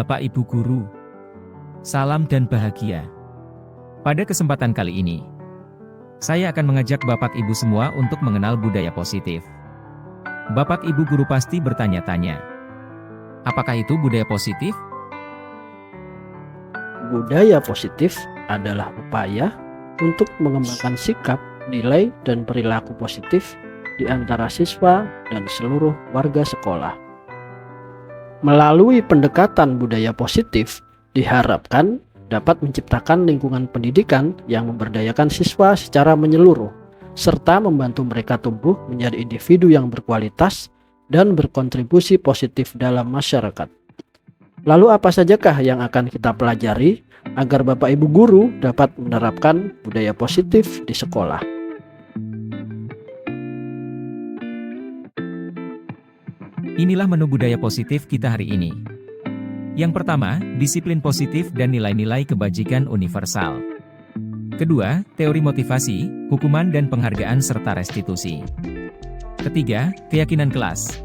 Bapak Ibu Guru. Salam dan bahagia. Pada kesempatan kali ini, saya akan mengajak Bapak Ibu semua untuk mengenal budaya positif. Bapak Ibu Guru pasti bertanya-tanya, apakah itu budaya positif? Budaya positif adalah upaya untuk mengembangkan sikap, nilai, dan perilaku positif di antara siswa dan seluruh warga sekolah. Melalui pendekatan budaya positif, diharapkan dapat menciptakan lingkungan pendidikan yang memberdayakan siswa secara menyeluruh, serta membantu mereka tumbuh menjadi individu yang berkualitas dan berkontribusi positif dalam masyarakat. Lalu apa sajakah yang akan kita pelajari agar Bapak Ibu Guru dapat menerapkan budaya positif di sekolah? Inilah menu budaya positif kita hari ini. Yang pertama, disiplin positif dan nilai-nilai kebajikan universal. Kedua, teori motivasi, hukuman dan penghargaan serta restitusi. Ketiga, keyakinan kelas.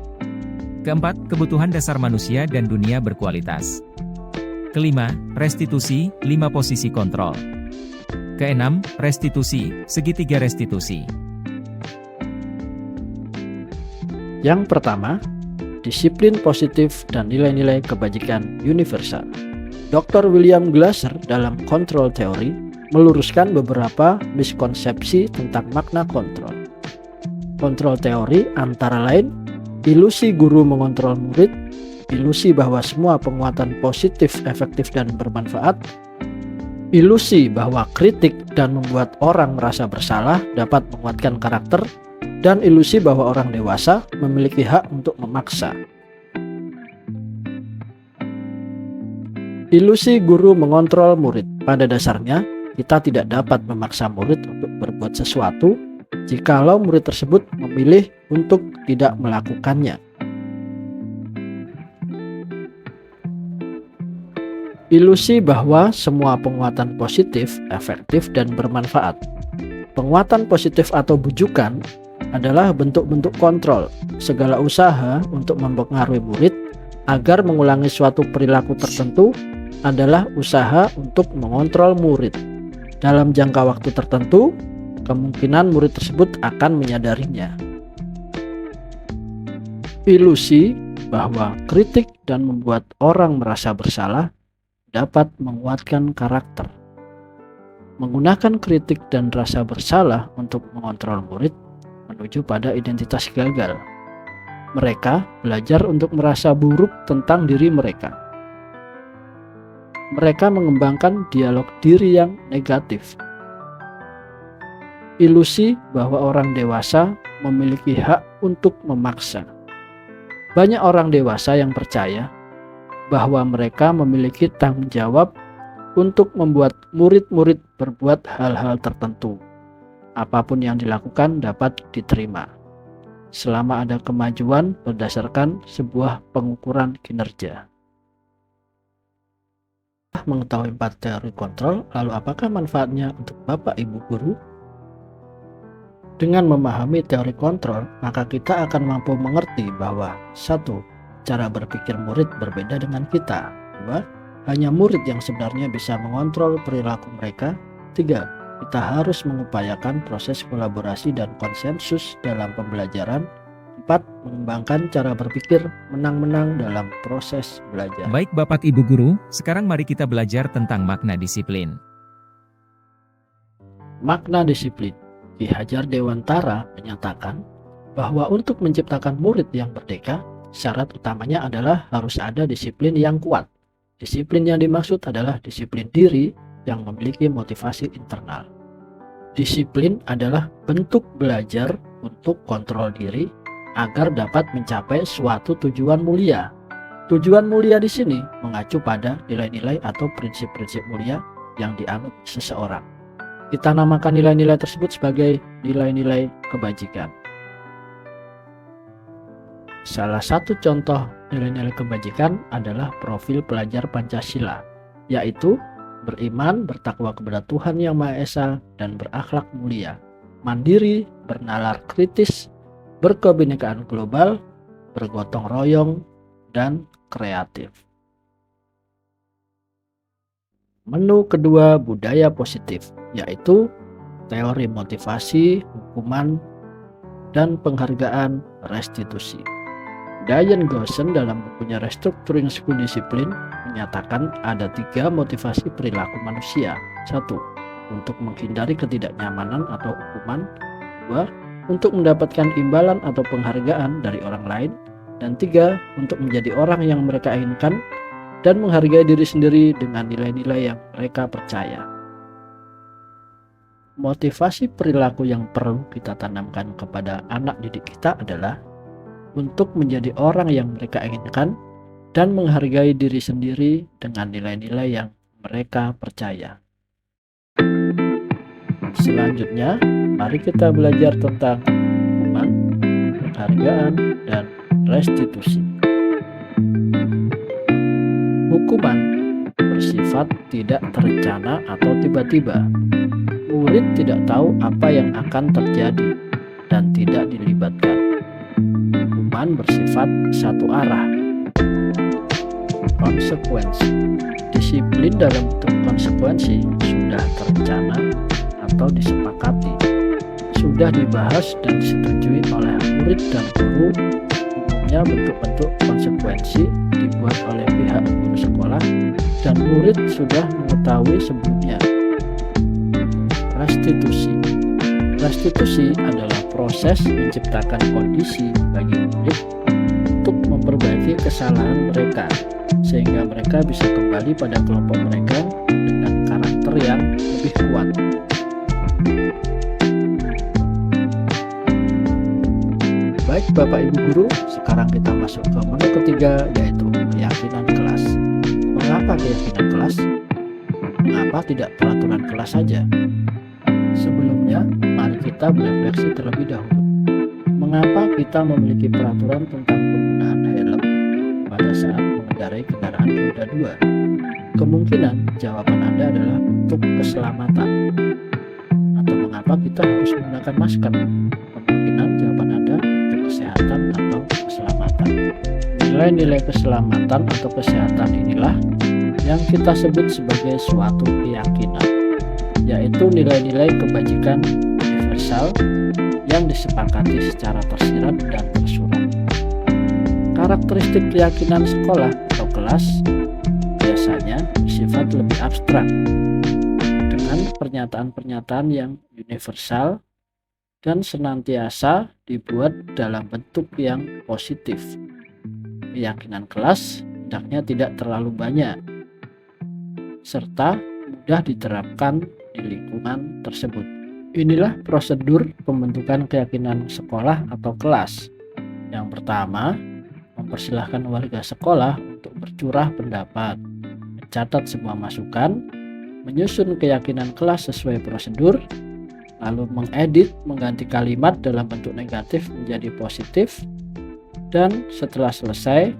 Keempat, kebutuhan dasar manusia dan dunia berkualitas. Kelima, restitusi, 5 posisi kontrol. Keenam, restitusi, segitiga restitusi. Yang pertama, disiplin positif dan nilai-nilai kebajikan universal. Dr. William Glasser dalam Control Theory meluruskan beberapa miskonsepsi tentang makna kontrol. Kontrol teori antara lain ilusi guru mengontrol murid, ilusi bahwa semua penguatan positif, efektif, dan bermanfaat, ilusi bahwa kritik dan membuat orang merasa bersalah dapat menguatkan karakter, dan ilusi bahwa orang dewasa memiliki hak untuk memaksa. Ilusi guru mengontrol murid. Pada dasarnya, kita tidak dapat memaksa murid untuk berbuat sesuatu jikalau murid tersebut memilih untuk tidak melakukannya. Ilusi bahwa semua penguatan positif, efektif, dan bermanfaat. Penguatan positif atau bujukan adalah bentuk-bentuk kontrol, segala usaha untuk mempengaruhi murid agar mengulangi suatu perilaku tertentu adalah usaha untuk mengontrol murid. Dalam jangka waktu tertentu, kemungkinan murid tersebut akan menyadarinya. Ilusi bahwa kritik dan membuat orang merasa bersalah dapat menguatkan karakter. Menggunakan kritik dan rasa bersalah untuk mengontrol murid menuju pada identitas gagal. Mereka belajar untuk merasa buruk tentang diri mereka. Mereka mengembangkan dialog diri yang negatif. Ilusi bahwa orang dewasa memiliki hak untuk memaksa. Banyak orang dewasa yang percaya bahwa mereka memiliki tanggung jawab untuk membuat murid-murid berbuat hal-hal tertentu. Apapun yang dilakukan dapat diterima, selama ada kemajuan berdasarkan sebuah pengukuran kinerja. Mengetahui 4 teori kontrol, lalu apakah manfaatnya untuk Bapak Ibu Guru? Dengan memahami teori kontrol, maka kita akan mampu mengerti bahwa 1. Cara berpikir murid berbeda dengan kita. 2. Hanya murid yang sebenarnya bisa mengontrol perilaku mereka. 3. Kita harus mengupayakan proses kolaborasi dan konsensus dalam pembelajaran. 4. Mengembangkan cara berpikir menang-menang dalam proses belajar. Baik Bapak Ibu Guru, sekarang mari kita belajar tentang makna disiplin. Makna disiplin. Ki Hajar Dewantara menyatakan bahwa untuk menciptakan murid yang merdeka, syarat utamanya adalah harus ada disiplin yang kuat. Disiplin yang dimaksud adalah disiplin diri yang memiliki motivasi internal. Disiplin adalah bentuk belajar untuk kontrol diri agar dapat mencapai suatu tujuan mulia. Tujuan mulia di sini mengacu pada nilai-nilai atau prinsip-prinsip mulia yang dianut seseorang. Kita namakan nilai-nilai tersebut sebagai nilai-nilai kebajikan. Salah satu contoh nilai-nilai kebajikan adalah profil pelajar Pancasila, yaitu beriman, bertakwa kepada Tuhan Yang Maha Esa, dan berakhlak mulia, mandiri, bernalar kritis, berkebinekaan global, bergotong royong, dan kreatif. Menu kedua budaya positif, yaitu teori motivasi, hukuman, dan penghargaan restitusi. Diane Goshen dalam bukunya Restructuring School Discipline menyatakan ada 3 motivasi perilaku manusia. 1. Untuk menghindari ketidaknyamanan atau hukuman. 2. Untuk mendapatkan imbalan atau penghargaan dari orang lain. Dan 3. Untuk menjadi orang yang mereka inginkan dan menghargai diri sendiri dengan nilai-nilai yang mereka percaya. Motivasi perilaku yang perlu kita tanamkan kepada anak didik kita adalah untuk menjadi orang yang mereka inginkan dan menghargai diri sendiri dengan nilai-nilai yang mereka percaya. Selanjutnya, mari kita belajar tentang hukuman, penghargaan, dan restitusi. Hukuman bersifat tidak terencana atau tiba-tiba. Murid tidak tahu apa yang akan terjadi dan tidak dilibatkan. Hukuman bersifat satu arah. Konsekuensi. Disiplin dalam bentuk konsekuensi sudah terencana atau disepakati, sudah dibahas dan disetujui oleh murid dan guru. Umumnya bentuk-bentuk konsekuensi dibuat oleh pihak guru sekolah dan murid sudah mengetahui sebelumnya. Restitusi. Restitusi adalah proses menciptakan kondisi bagi murid untuk memperbaiki kesalahan mereka sehingga mereka bisa kembali pada kelompok mereka dengan karakter yang lebih kuat. Baik Bapak Ibu Guru, sekarang kita masuk ke menu ketiga, yaitu keyakinan kelas. Mengapa keyakinan kelas? Mengapa tidak peraturan kelas saja? Sebelumnya, mari kita berefleksi terlebih dahulu. Mengapa kita memiliki peraturan tentang penggunaan helm pada saat mengendarai kendaraan roda 2? Kemungkinan jawaban Anda adalah untuk keselamatan. Atau mengapa kita harus menggunakan masker? Kemungkinan jawaban Anda untuk kesehatan atau keselamatan. Nilai-nilai keselamatan atau kesehatan inilah yang kita sebut sebagai suatu keyakinan, yaitu nilai-nilai kebajikan universal yang disepakati secara tersirat dan tersurat. Karakteristik keyakinan sekolah atau kelas biasanya bersifat lebih abstrak, dengan pernyataan-pernyataan yang universal dan senantiasa dibuat dalam bentuk yang positif. Keyakinan kelas hendaknya tidak terlalu banyak, serta mudah diterapkan di lingkungan tersebut. Inilah prosedur pembentukan keyakinan sekolah atau kelas. Yang pertama, mempersilahkan warga sekolah untuk bercurah pendapat, mencatat semua masukan, menyusun keyakinan kelas sesuai prosedur, lalu mengedit, mengganti kalimat dalam bentuk negatif menjadi positif, dan setelah selesai,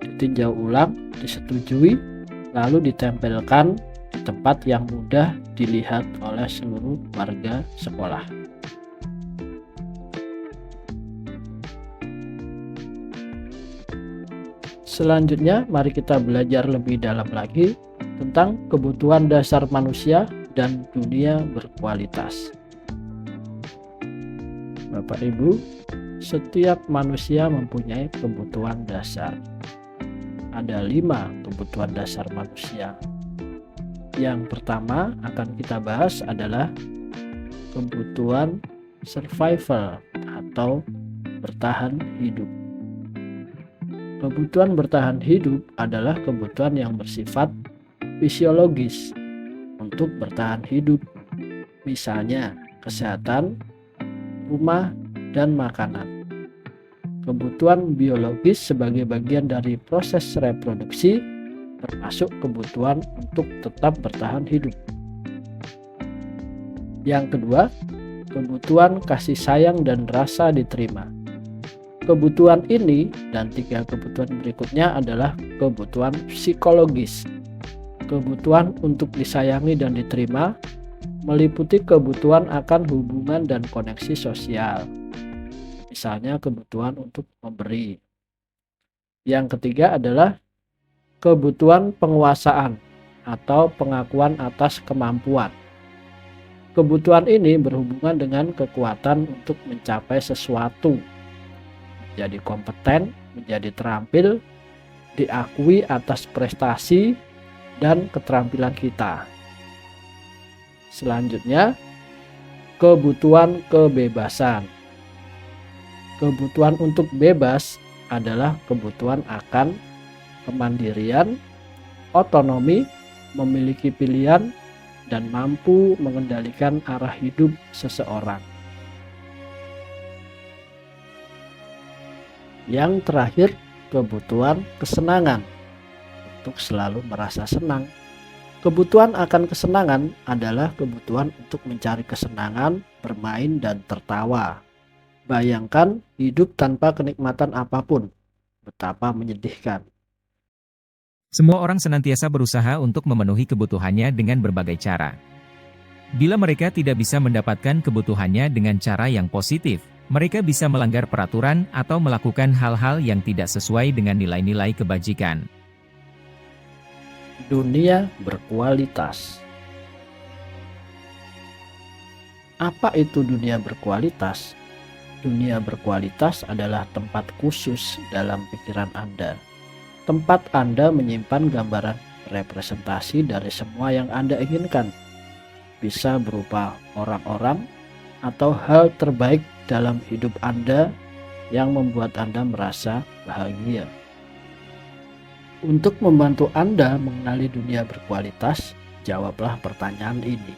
ditinjau ulang, disetujui, lalu ditempelkan di tempat yang mudah dilihat oleh seluruh warga sekolah. Selanjutnya, mari kita belajar lebih dalam lagi tentang kebutuhan dasar manusia dan dunia berkualitas. Bapak Ibu, setiap manusia mempunyai kebutuhan dasar. Ada 5 kebutuhan dasar manusia. Yang pertama akan kita bahas adalah kebutuhan survival atau bertahan hidup. Kebutuhan bertahan hidup adalah kebutuhan yang bersifat fisiologis untuk bertahan hidup, misalnya kesehatan, rumah, dan makanan. Kebutuhan biologis sebagai bagian dari proses reproduksi termasuk kebutuhan untuk tetap bertahan hidup. Yang kedua, kebutuhan kasih sayang dan rasa diterima. Kebutuhan ini dan 3 kebutuhan berikutnya adalah kebutuhan psikologis. Kebutuhan untuk disayangi dan diterima meliputi kebutuhan akan hubungan dan koneksi sosial. Misalnya kebutuhan untuk memberi. Yang ketiga adalah kebutuhan penguasaan atau pengakuan atas kemampuan. Kebutuhan ini berhubungan dengan kekuatan untuk mencapai sesuatu, menjadi kompeten, menjadi terampil, diakui atas prestasi dan keterampilan kita. Selanjutnya, kebutuhan kebebasan. Kebutuhan untuk bebas adalah kebutuhan akan kemandirian, otonomi, memiliki pilihan, dan mampu mengendalikan arah hidup seseorang. Yang terakhir, kebutuhan kesenangan, untuk selalu merasa senang. Kebutuhan akan kesenangan adalah kebutuhan untuk mencari kesenangan, bermain, dan tertawa. Bayangkan hidup tanpa kenikmatan apapun, betapa menyedihkan. Semua orang senantiasa berusaha untuk memenuhi kebutuhannya dengan berbagai cara. Bila mereka tidak bisa mendapatkan kebutuhannya dengan cara yang positif, mereka bisa melanggar peraturan atau melakukan hal-hal yang tidak sesuai dengan nilai-nilai kebajikan. Dunia berkualitas. Apa itu dunia berkualitas? Dunia berkualitas adalah tempat khusus dalam pikiran Anda. Tempat Anda menyimpan gambaran representasi dari semua yang Anda inginkan. Bisa berupa orang-orang atau hal terbaik dalam hidup Anda yang membuat Anda merasa bahagia. Untuk membantu Anda mengenali dunia berkualitas, jawablah pertanyaan ini.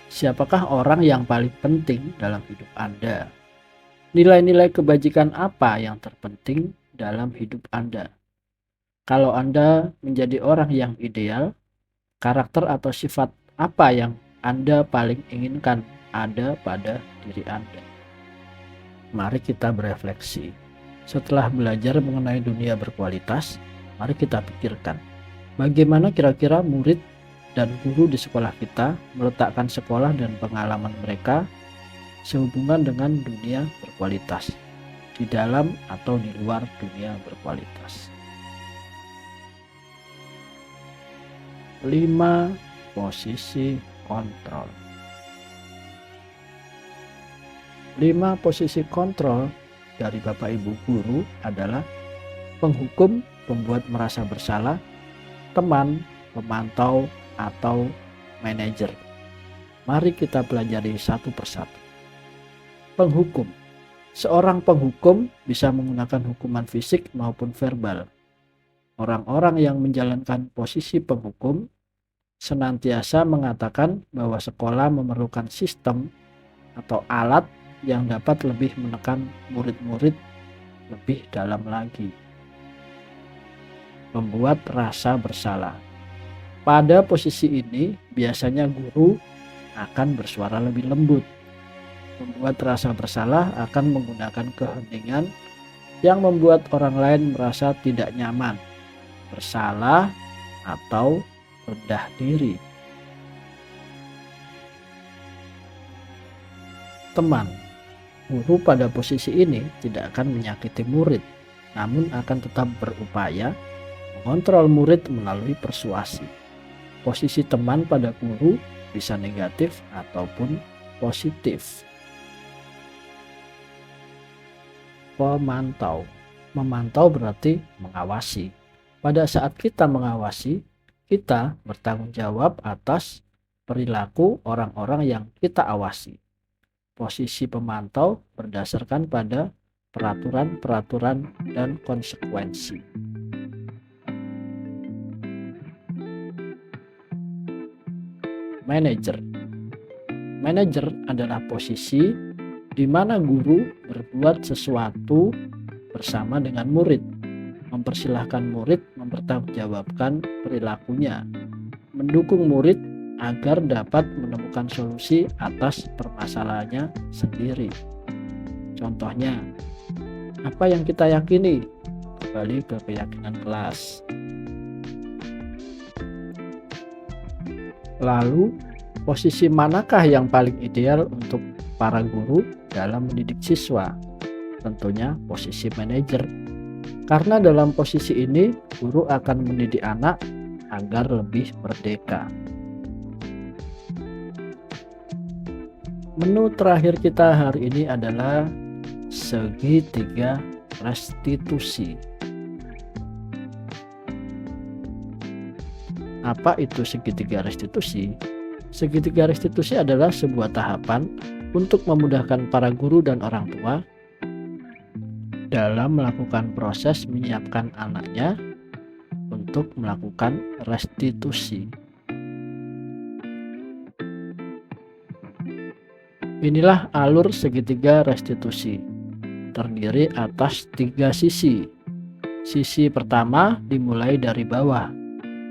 Siapakah orang yang paling penting dalam hidup Anda? Nilai-nilai kebajikan apa yang terpenting dalam hidup Anda? Kalau Anda menjadi orang yang ideal, karakter atau sifat apa yang Anda paling inginkan ada pada diri Anda? Mari kita berefleksi. Setelah belajar mengenai dunia berkualitas, mari kita pikirkan, bagaimana kira-kira murid dan guru di sekolah kita meletakkan sekolah dan pengalaman mereka sehubungan dengan dunia berkualitas, di dalam atau di luar dunia berkualitas. 5 posisi kontrol. 5 posisi kontrol dari Bapak Ibu guru adalah penghukum, pembuat merasa bersalah, teman, pemantau, atau manajer. Mari kita pelajari satu persatu. Penghukum. Seorang penghukum bisa menggunakan hukuman fisik maupun verbal. Orang-orang yang menjalankan posisi penghukum senantiasa mengatakan bahwa sekolah memerlukan sistem atau alat yang dapat lebih menekan murid-murid lebih dalam lagi. Membuat rasa bersalah. Pada posisi ini, biasanya guru akan bersuara lebih lembut. Membuat rasa bersalah akan menggunakan keheningan yang membuat orang lain merasa tidak nyaman, bersalah, atau rendah diri. Teman. Guru pada posisi ini tidak akan menyakiti murid, namun akan tetap berupaya mengontrol murid melalui persuasi. Posisi teman pada guru bisa negatif ataupun positif. Pemantau. Memantau berarti mengawasi. Pada saat kita mengawasi, kita bertanggung jawab atas perilaku orang-orang yang kita awasi. Posisi pemantau berdasarkan pada peraturan-peraturan dan konsekuensi. Manajer. Manajer adalah posisi di mana guru berbuat sesuatu bersama dengan murid, mempersilahkan murid mempertanggungjawabkan perilakunya, mendukung murid agar dapat menemukan solusi atas permasalahannya sendiri. Contohnya, apa yang kita yakini? Kembali ke keyakinan kelas. Lalu, posisi manakah yang paling ideal untuk para guru dalam mendidik siswa? Tentunya posisi manajer. Karena dalam posisi ini, guru akan mendidik anak agar lebih merdeka. Menu terakhir kita hari ini adalah segitiga restitusi. Apa itu segitiga restitusi? Segitiga restitusi adalah sebuah tahapan untuk memudahkan para guru dan orang tua dalam melakukan proses menyiapkan anaknya untuk melakukan restitusi. Inilah alur segitiga restitusi. Terdiri atas 3 sisi. Sisi pertama dimulai dari bawah.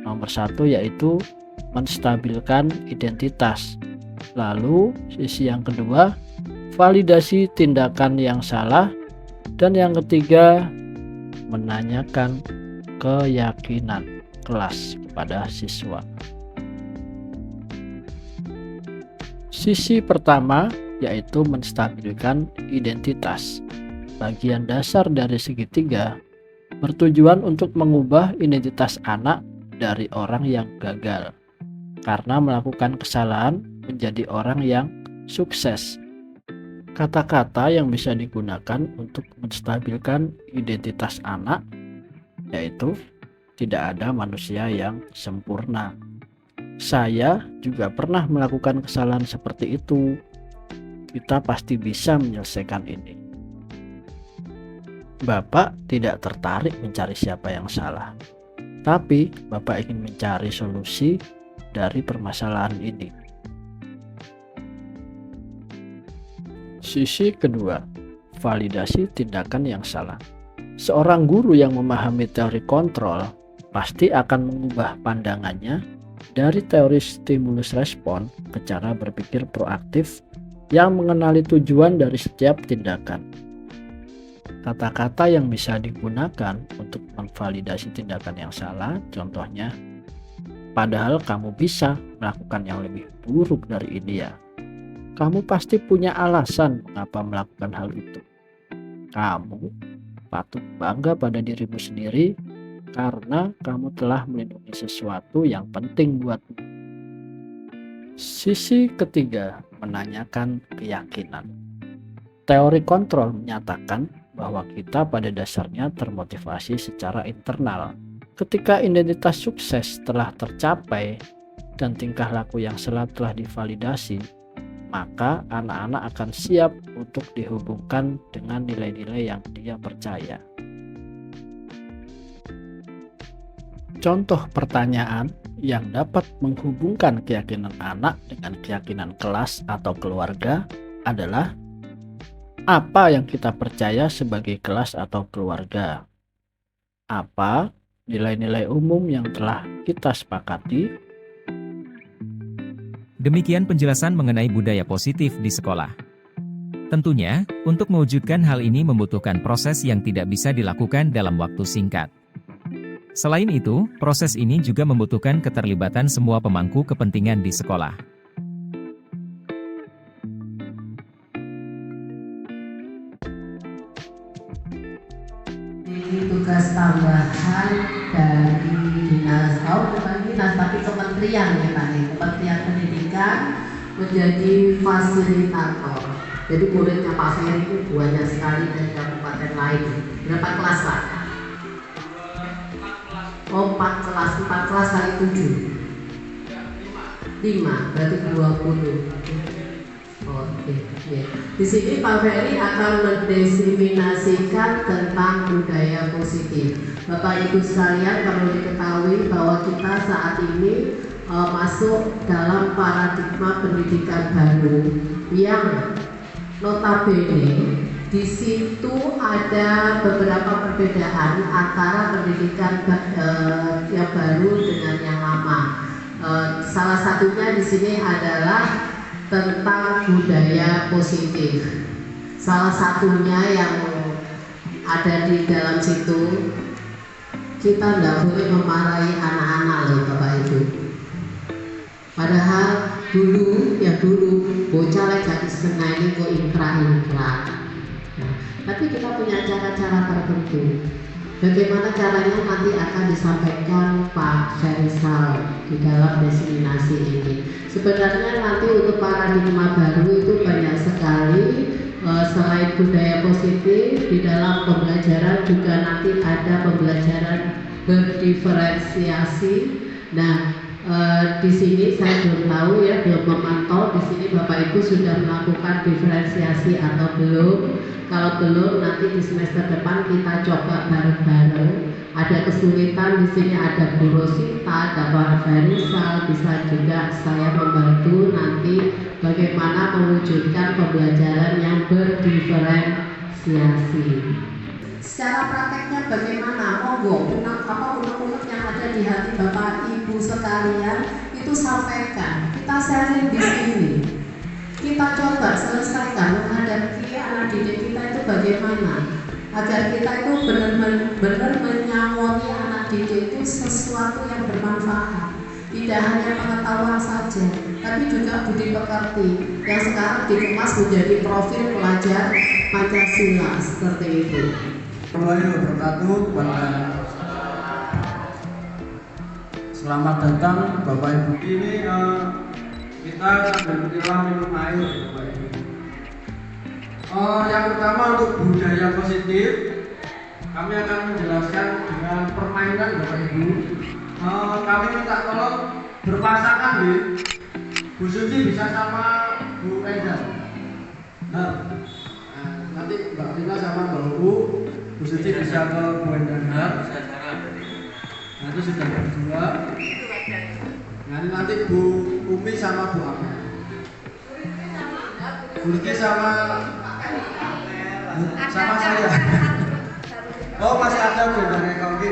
Nomor 1 yaitu menstabilkan identitas. Lalu sisi yang kedua, validasi tindakan yang salah. Dan yang ketiga, menanyakan keyakinan kelas kepada siswa. Sisi pertama yaitu menstabilkan identitas. Bagian dasar dari segitiga bertujuan untuk mengubah identitas anak dari orang yang gagal karena melakukan kesalahan menjadi orang yang sukses. Kata-kata yang bisa digunakan untuk menstabilkan identitas anak yaitu tidak ada manusia yang sempurna. Saya juga pernah melakukan kesalahan seperti itu. Kita pasti bisa menyelesaikan ini. Bapak tidak tertarik mencari siapa yang salah, tapi Bapak ingin mencari solusi dari permasalahan ini. Sisi kedua, validasi tindakan yang salah. Seorang guru yang memahami teori kontrol pasti akan mengubah pandangannya dari teori stimulus respon ke cara berpikir proaktif yang mengenali tujuan dari setiap tindakan. Kata-kata yang bisa digunakan untuk memvalidasi tindakan yang salah, contohnya, padahal kamu bisa melakukan yang lebih buruk dari ini ya. Kamu pasti punya alasan mengapa melakukan hal itu. Kamu patut bangga pada dirimu sendiri karena kamu telah melindungi sesuatu yang penting buatmu. Sisi ketiga, menanyakan keyakinan. Teori kontrol menyatakan bahwa kita pada dasarnya termotivasi secara internal. Ketika identitas sukses telah tercapai dan tingkah laku yang salah telah divalidasi, maka anak-anak akan siap untuk dihubungkan dengan nilai-nilai yang dia percaya. Contoh pertanyaan yang dapat menghubungkan keyakinan anak dengan keyakinan kelas atau keluarga adalah, apa yang kita percaya sebagai kelas atau keluarga? Apa nilai-nilai umum yang telah kita sepakati? Demikian penjelasan mengenai budaya positif di sekolah. Tentunya, untuk mewujudkan hal ini membutuhkan proses yang tidak bisa dilakukan dalam waktu singkat. Selain itu, proses ini juga membutuhkan keterlibatan semua pemangku kepentingan di sekolah. Ini tugas tambahan dari dinas, bukan dinas tapi kementerian ya Pak, Kementerian Pendidikan menjadi fasilitator. Jadi muridnya Pak Ferry itu banyak sekali dari kabupaten lain. Berapa kelas Pak? Oh 4 kelas kali 7. 5, berarti 20. Oke. Di sini Pak Ferry akan mendiseminasikan tentang budaya positif. Bapak Ibu sekalian, perlu diketahui bahwa kita saat ini masuk dalam paradigma pendidikan baru yang notabene di situ ada beberapa perbedaan antara pendidikan yang baru dengan yang lama. Salah satunya di sini adalah tentang budaya positif. Salah satunya yang ada di dalam situ, kita tidak boleh memarahi anak-anak loh Bapak Ibu. Padahal dulu bocah lagi gadis kena ini kok inkrah. Nah, tapi kita punya cara-cara tertentu. Bagaimana caranya nanti akan disampaikan Pak Syarizal di dalam diseminasi ini. Sebenarnya nanti untuk paradigma baru itu banyak sekali, selain budaya positif di dalam pembelajaran juga nanti ada pembelajaran berdiferensiasi. Nah, di sini saya belum tahu ya, belum memantau di sini Bapak Ibu sudah melakukan diferensiasi atau belum. Kalau belum, nanti di semester depan kita coba bareng-bareng. Ada kesulitan di sini, ada Bu Rosita, ada Pak Ferisal, bisa juga saya membantu nanti bagaimana mewujudkan pembelajaran yang berdiferensiasi. Secara prakteknya bagaimana? Monggo, unek-unek yang ada di hati Bapak Ibu sekalian itu sampaikan. Kita sharing di sini. Kita coba selesaikan menghadapi anak didik kita itu bagaimana agar kita itu benar-benar menyamoni anak didik itu sesuatu yang bermanfaat, tidak hanya pengetahuan saja, tapi juga budi pekerti yang sekarang dikemas menjadi profil pelajar Pancasila seperti itu. Selamat datang Bapak Ibu. Ini kita berpilah minum air Bapak Ibu. Yang pertama untuk budaya positif, kami akan menjelaskan dengan permainan Bapak Ibu. Kami minta tolong berpasangan ya. Bu Suci bisa sama Bu Eda. Nah, nanti Mbak Rina sama Mbak Bu Suci bisa ke Bu Eda. Nah, itu sudah berdua. Nanti Bu Umi sama Bu Amel. Bu Riki sama saya. Oh, masih ada bedanya kali.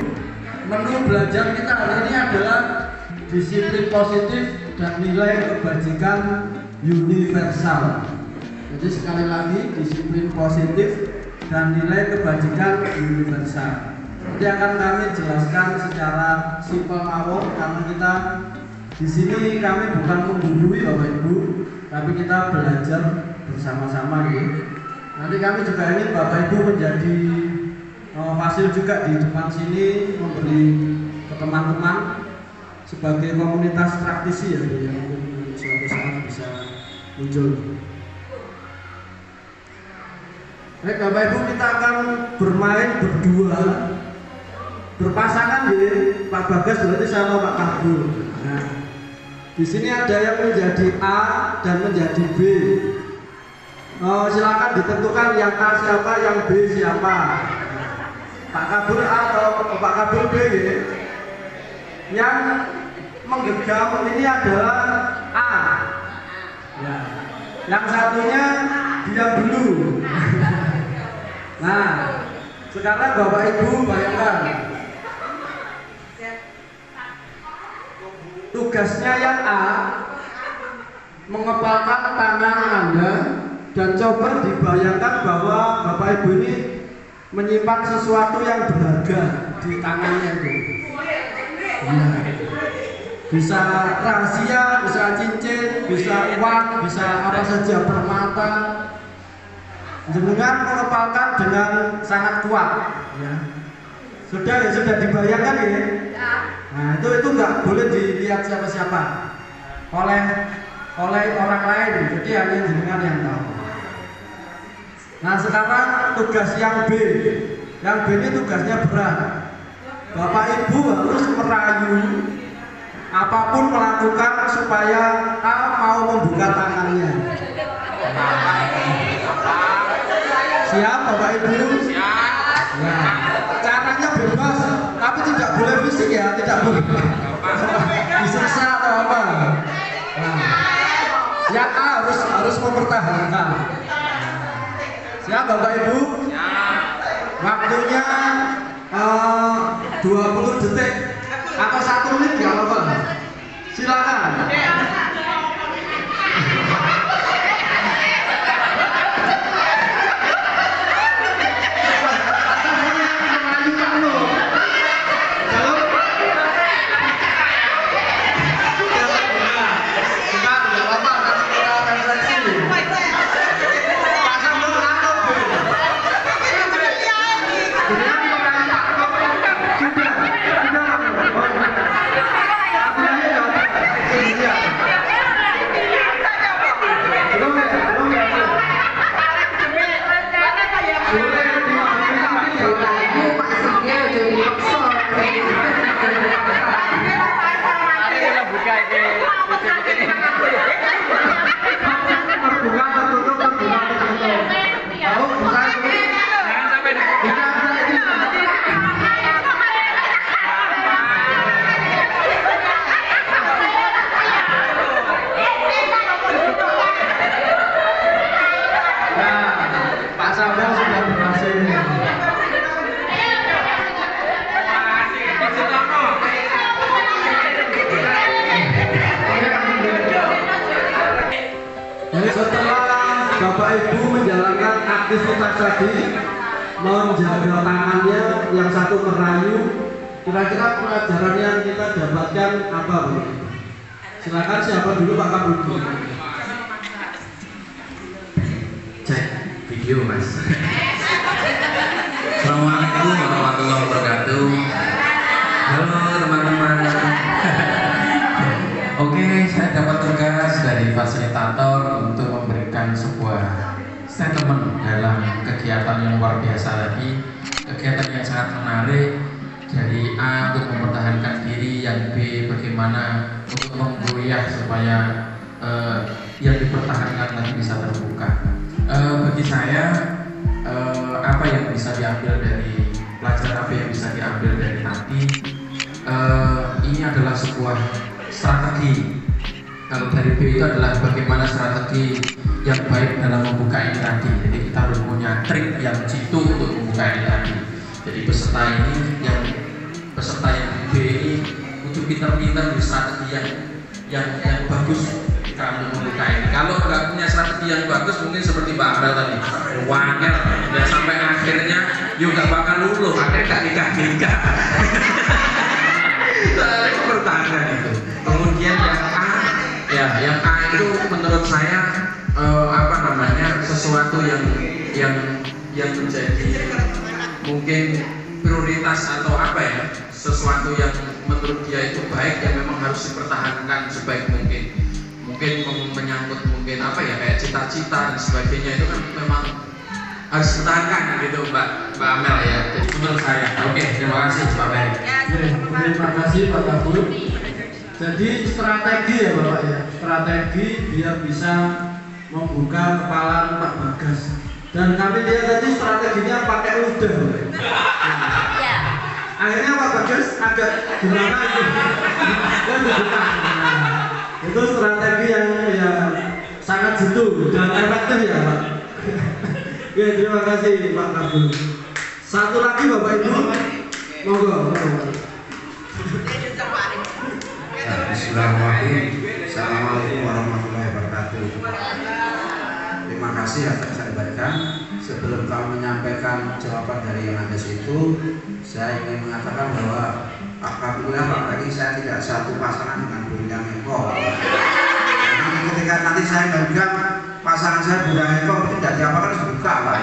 Menu belajar kita hari ini adalah disiplin positif dan nilai kebajikan universal. Jadi sekali lagi disiplin positif dan nilai kebajikan universal. Nanti akan kami jelaskan secara simpel mawon karena kita di sini kami bukan menggurui Bapak Ibu, tapi kita belajar bersama-sama ya. Nanti kami juga ingin Bapak Ibu menjadi fasil juga di depan sini memberi ke teman-teman sebagai komunitas praktisi ya, yang suatu saat bisa muncul. Baik Bapak Ibu, kita akan bermain berdua, berpasangan ya, Pak Bagas berarti sama Pak Kabul. Nah, di sini ada yang menjadi A dan menjadi B. Silakan ditentukan yang A siapa, yang B siapa. Pak Kabul A atau Pak Kabul B ya. Yang menggenggam ini adalah A. Ya. Yang satunya dia dulu. Nah, sekarang Bapak Ibu bayangkan tugasnya yang A mengepalkan tangan Anda dan coba dibayangkan bahwa Bapak Ibu ini menyimpan sesuatu yang berharga di tangannya itu. Ya. Bisa rahasia, bisa cincin, bisa uang, bisa apa saja, permata. Jenengan mengepalkan dengan sangat kuat. Ya. Sudah dibayangkan ya. Nah itu nggak boleh dilihat siapa-siapa oleh orang lain. Jadi hanya jenengan yang tahu. Nah sekarang tugas yang B. Yang B ini tugasnya berat. Bapak Ibu harus merayu apapun melakukan supaya A mau membuka tangannya. Siap Bapak Ibu? Siap. Nah, caranya bebas, tapi tidak boleh fisik ya, tidak boleh disiksa atau apa. Nah, yang A harus mempertahankan. Siap Bapak Ibu? Siap. Waktunya 20 detik atau 1 menit nggak apa-apa. Silakan. Jadi setelah Bapak Ibu menjalankan aktivitas tadi, menjaga tangannya, yang satu merayu, kira-kira pelajaran yang kita dapatkan apa, Bu? Silakan siapa dulu, Pak Kabudi? Cek video, Mas. Assalamualaikum warahmatullahi wabarakatuh. Halo teman-teman. Oke, saya dapat tugas dari fasilitator untuk memberikan sebuah statement dalam kegiatan yang luar biasa tadi. Kegiatan yang sangat menarik. Dari A untuk mempertahankan diri, yang B bagaimana untuk menggoyah supaya yang dipertahankan tadi bisa terbuka. Bagi saya apa yang bisa diambil dari pelajaran, apa yang bisa diambil dari tadi, ini adalah sebuah strategi. Kalau dari B itu adalah bagaimana strategi yang baik dalam membuka ini tadi. Jadi kita harus punya trik yang jitu untuk membuka ini tadi. Jadi peserta yang B ini butuh pintar-pintar di strategi yang bagus untuk membuka ini. Kalau nggak punya strategi yang bagus, mungkin seperti Mbak Amel tadi, wangel, dan sampai akhirnya yuk nggak bakal luluh, akhirnya nggak nikah. Itu bertahan itu. Kemudian yang A itu menurut saya sesuatu yang menjadi mungkin prioritas atau sesuatu yang menurut dia itu baik, yang memang harus dipertahankan sebaik mungkin menyangkut kayak cita-cita dan sebagainya, itu kan memang harus dipertahankan gitu Mbak Amel ya. Jadi menurut saya. Oke, terima kasih Pak Ferry. Terima kasih Pak Kabud. Jadi strategi ya Bapak ya, strategi biar bisa membuka kepala Pak Bagas. Dan kami lihat tadi strateginya pakai ludah. Akhirnya Pak Bagas agak gimana itu? Itu strategi yang sangat jitu dan efektif ya Pak. Ya, terima kasih Pak Kabud. Satu lagi Bapak Ibu, monggo. Bismillahirrahmanirrahim. Assalamualaikum warahmatullahi wabarakatuh. Terima kasih atas saya berikan. Sebelum kami menyampaikan jawaban dari yang ada situ, saya ingin mengatakan bahwa apabila tadi saya tidak satu pasangan dengan Bu Ida Eko. Jadi ketika nanti saya memegang pasangan saya Bu Ida Eko, itu tidak diapakan harus buka Pak.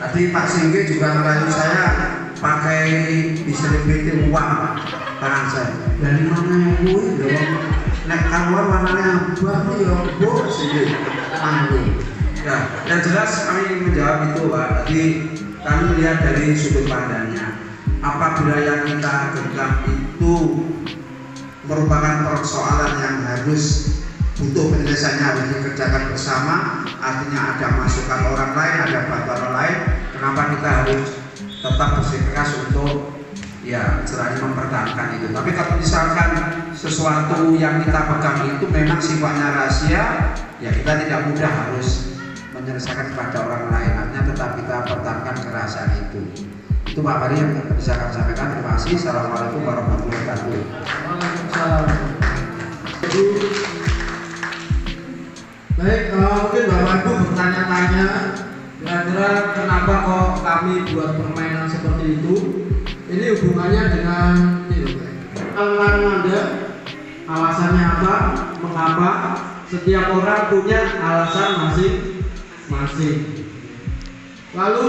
Tadi Pak Singgi juga ngerayu saya pakai diselipiti uang tangan saya. Dari mana itu? Nek keluar warnanya abang ya Bu Singgi. Ya, yang jelas kami menjawab itu Pak. Tadi kami melihat dari sudut pandangnya. Apabila yang kita genggam itu merupakan persoalan yang harus butuh penyelesaiannya, harus dikerjakan bersama, artinya ada masukan orang lain, ada bantuan orang lain, kenapa kita harus tetap bersikeras untuk istilahnya mempertahankan itu. Tapi kalau misalkan sesuatu yang kita pegang itu memang sifatnya rahasia, ya kita tidak mudah harus menyelesaikan kepada orang lain, artinya tetap kita pertahankan kerahasiaan itu. Itu Pak Fahri yang bisa kami sampaikan. Terima kasih. Assalamualaikum warahmatullahi wabarakatuh. Waalaikumsalam. Baik, mungkin Bapak Ibu bertanya-tanya, kira-kira kenapa kok kami buat permainan seperti itu? Ini hubungannya dengan Anda, alasannya apa, mengapa? Setiap orang punya alasan masing-masing. Lalu,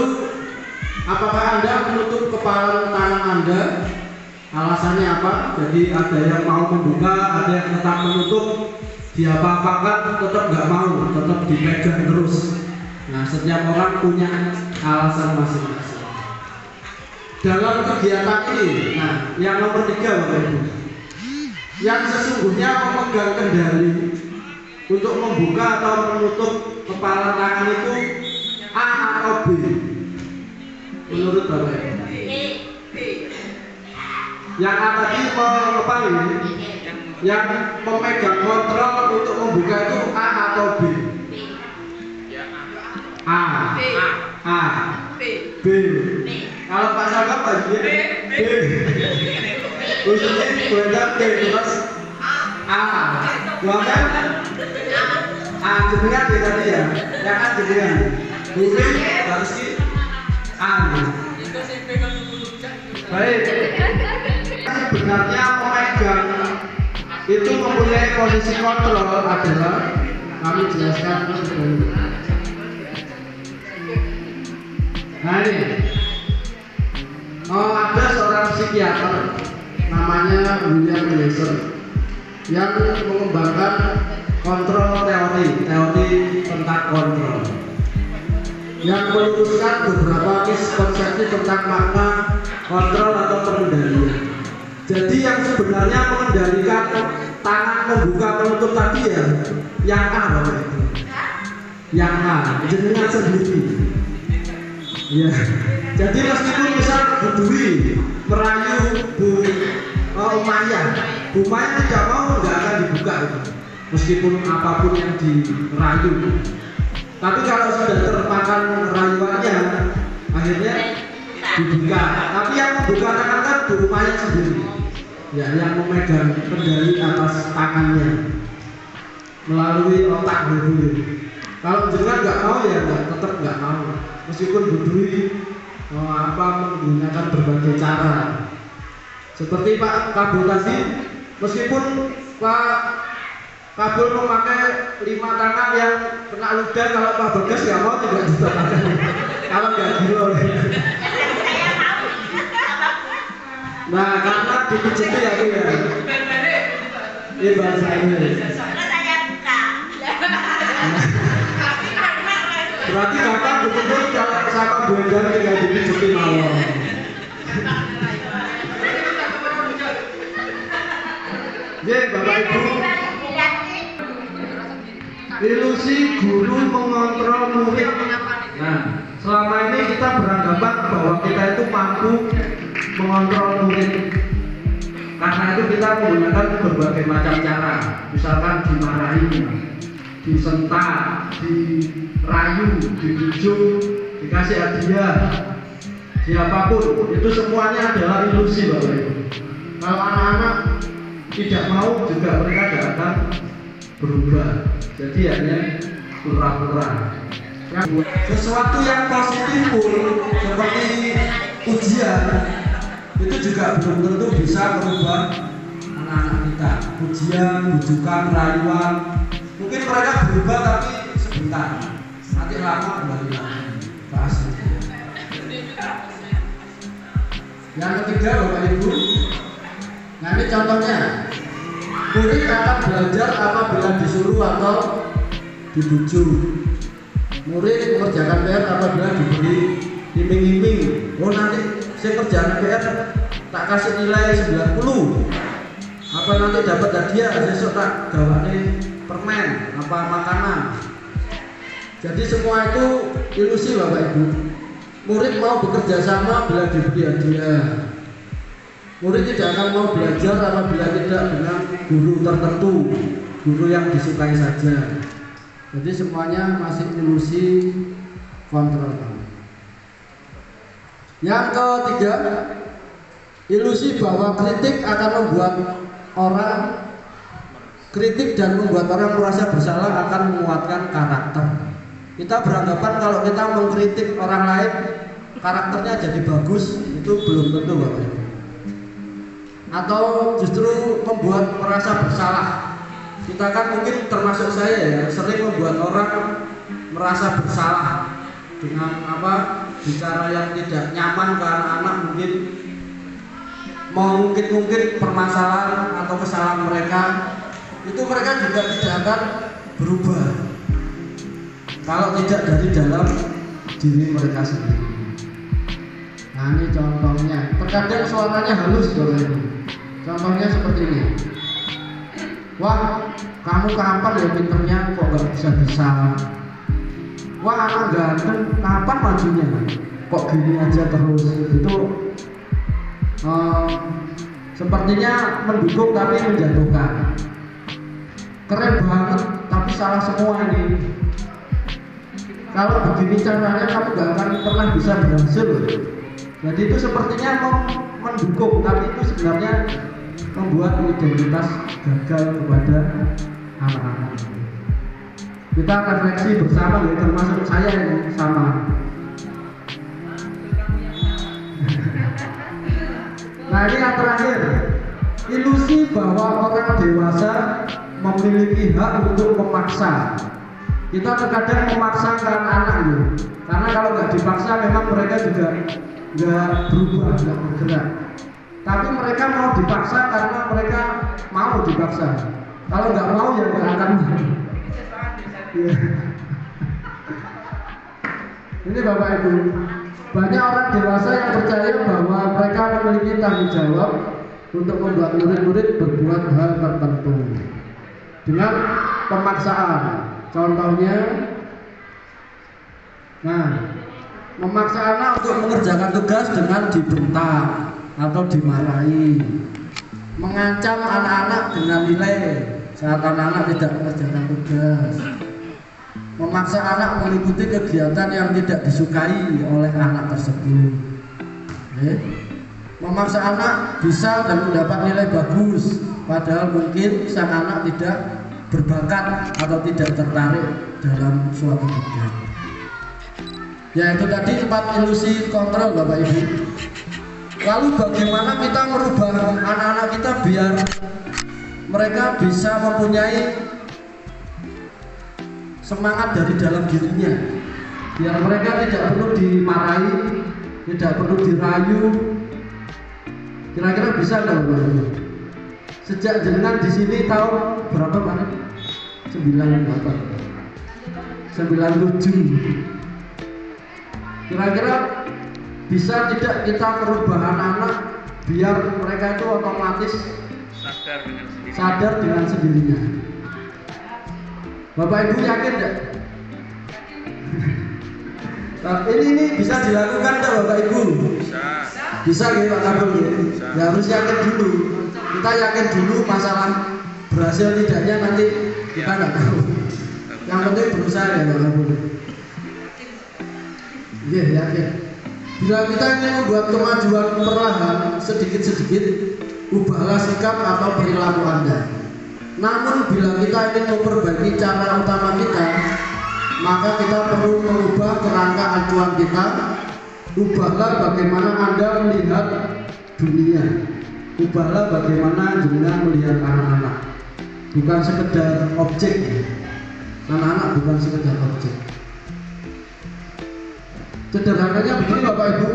apakah Anda menutup kepala tangan Anda? Alasannya apa? Jadi ada yang mau membuka, ada yang tetap menutup. Diapa-apakan tetap nggak mau, tetap dipegang terus. Nah, setiap orang punya alasan masing-masing dalam kegiatan ini. Nah, yang nomor 3 Bapak Ibu, yang sesungguhnya memegang kendali untuk membuka atau menutup kepala tangan itu A atau B menurut Bapak Ibu? Yang A tadi yang memegang kontrol untuk membuka itu A atau B? A. B. Kalau Pak Sagap bagian B. Khususnya beredar B, terus A. Dua kan? A jenengan ya tadi ya. Ya kan jenengan. Bumi harus ki A. Baik. Sebenarnya pemegang itu mempunyai posisi kontrol adalah kami jelaskan dulu. Nah ini, ada seorang psikiater namanya William Glasser yang mengembangkan kontrol teori tentang kontrol, yang meluruskan beberapa miskonsepsi tentang makna kontrol atau pengendalian. Jadi yang sebenarnya mengendalikan tangan membuka menutup tadi ya, yang A, yang A, jenengan sendiri. Ya, jadi meskipun misal Bu Dwi merayu Bu Maya tidak mau, nggak akan dibuka itu, meskipun apapun yang dirayu. Tapi kalau sudah termakan rayuannya, akhirnya dibuka. Tapi yang membuka tangan kan Bu Maya sendiri, ya, yang memegang kendali atas tangannya melalui otak Bu Dwi. Kalau jenengan nggak mau ya tetap nggak mau. Meskipun Bu Dwi menggunakan berbagai cara, seperti Pak Kabul tadi, meskipun Pak Kabul memakai 5 tangan yang kena ludah, kalau Pak Bagas nggak mau tidak bisa pakai, kalau nggak gila. Nah karena dipijiti ya Bu ya, ini bahasa Inggris. Berarti Bapak betul-betul kalau sama Bu Endar tinggal dipijiti mawon. Ya Bapak Ibu, ilusi guru mengontrol murid. Nah, selama ini kita beranggapan bahwa kita itu mampu mengontrol murid. Karena itu kita menggunakan berbagai macam cara, misalkan dimarahi, disentak, dirayu, dibujuk, dikasih hadiah, siapapun, itu semuanya adalah ilusi Bapak Ibu. Kalau anak-anak tidak mau juga mereka tidak akan berubah, jadi hanya pura-pura. Sesuatu yang positif pun seperti ujian itu juga belum tentu bisa merubah anak-anak kita. Ujian, bujukan, rayuan, mungkin mereka berubah tapi sebentar, nanti lama kembali lagi bahas itu. Yang ketiga Bapak Ibu, nah ini contohnya, murid akan belajar apabila disuruh atau dibujuk. Murid mengerjakan PR apabila diberi iming-iming. Oh nanti saya kerjakan PR tak kasih nilai 90, apa nanti dapat hadiah, besok tak gawane permen apa makanan. Jadi semua itu ilusi Bapak Ibu. Murid mau bekerja sama bila diberi hadiah. Murid tidak akan mau belajar apabila tidak dengan guru tertentu, guru yang disukai saja. Jadi semuanya masih ilusi kontrol. Yang ketiga, ilusi bahwa kritik akan membuat orang merasa bersalah, akan menguatkan karakter. Kita beranggapan kalau kita mengkritik orang lain, karakternya jadi bagus, itu belum tentu Bapak Ibu. Atau justru membuat merasa bersalah. Kita kan mungkin termasuk saya ya, sering membuat orang merasa bersalah dengan bicara yang tidak nyaman ke anak-anak, mungkin permasalahan atau kesalahan mereka, itu mereka juga tidak akan berubah kalau tidak dari dalam diri mereka sendiri. Nah ini contohnya, terkadang suaranya halus Bapak Ibu. Contohnya seperti ini. Wah, kamu kapan ya pinternya kok gak bisa? Wah, anak ganteng, kapan majunya? Kok gini aja terus? Itu sepertinya mendukung tapi menjatuhkan. Keren banget, tapi salah semua ini. Kalau begini caranya kamu gak akan pernah bisa berhasil. Jadi itu sepertinya mendukung, tapi itu sebenarnya membuat identitas gagal kepada anak-anak. Kita refleksi bersama, ya, termasuk saya yang sama. Nah, ini yang terakhir, ilusi bahwa orang dewasa memiliki hak untuk memaksa. Kita terkadang memaksakan anak itu, karena kalau nggak dipaksa memang mereka juga nggak berubah, nggak bergerak. Tapi mereka mau dipaksa karena mereka mau dipaksa. Kalau nggak mau ya nggak akan. Ya. Ini Bapak Ibu, banyak orang dewasa yang percaya bahwa mereka memiliki tanggung jawab untuk membuat murid-murid berbuat hal tertentu dengan pemaksaan. Contohnya, memaksa anak untuk mengerjakan tugas dengan dibentak atau dimarahi, mengancam anak-anak dengan nilai saat anak-anak tidak mengerjakan tugas, memaksa anak mengikuti kegiatan yang tidak disukai oleh anak tersebut, memaksa anak bisa dan mendapat nilai bagus, padahal mungkin sang anak tidak berbakat atau tidak tertarik dalam suatu bidang. Ya, itu tadi 4 ilusi kontrol Bapak Ibu. Lalu bagaimana kita merubah anak-anak kita biar mereka bisa mempunyai semangat dari dalam dirinya, biar mereka tidak perlu dimarahi, tidak perlu dirayu. Kira-kira bisa nggak Bapak Ibu? Sejak jenengan di sini tahun berapa Pak? 97. Kira-kira bisa tidak kita merubah anak-anak biar mereka itu otomatis sadar dengan sendirinya? Bapak Ibu yakin tidak? Ini bisa dilakukan tidak Bapak Ibu? Bisa ya Pak Kabul ya? Ya harus yakin dulu. Kita yakin dulu, masalah berhasil tidaknya nanti kita nggak tahu. Yang penting berusaha ya Pak Kabul. Iya, yakin. Bila kita ingin membuat kemajuan perlahan, sedikit-sedikit, ubahlah sikap atau perilaku Anda. Namun bila kita ingin memperbaiki cara utama kita, maka kita perlu mengubah kerangka acuan kita. Ubahlah bagaimana Anda melihat dunia. Ubahlah bagaimana jenengan melihat anak-anak. Bukan sekedar objek. Anak-anak bukan sekedar objek. Sederhananya begini Bapak Ibu.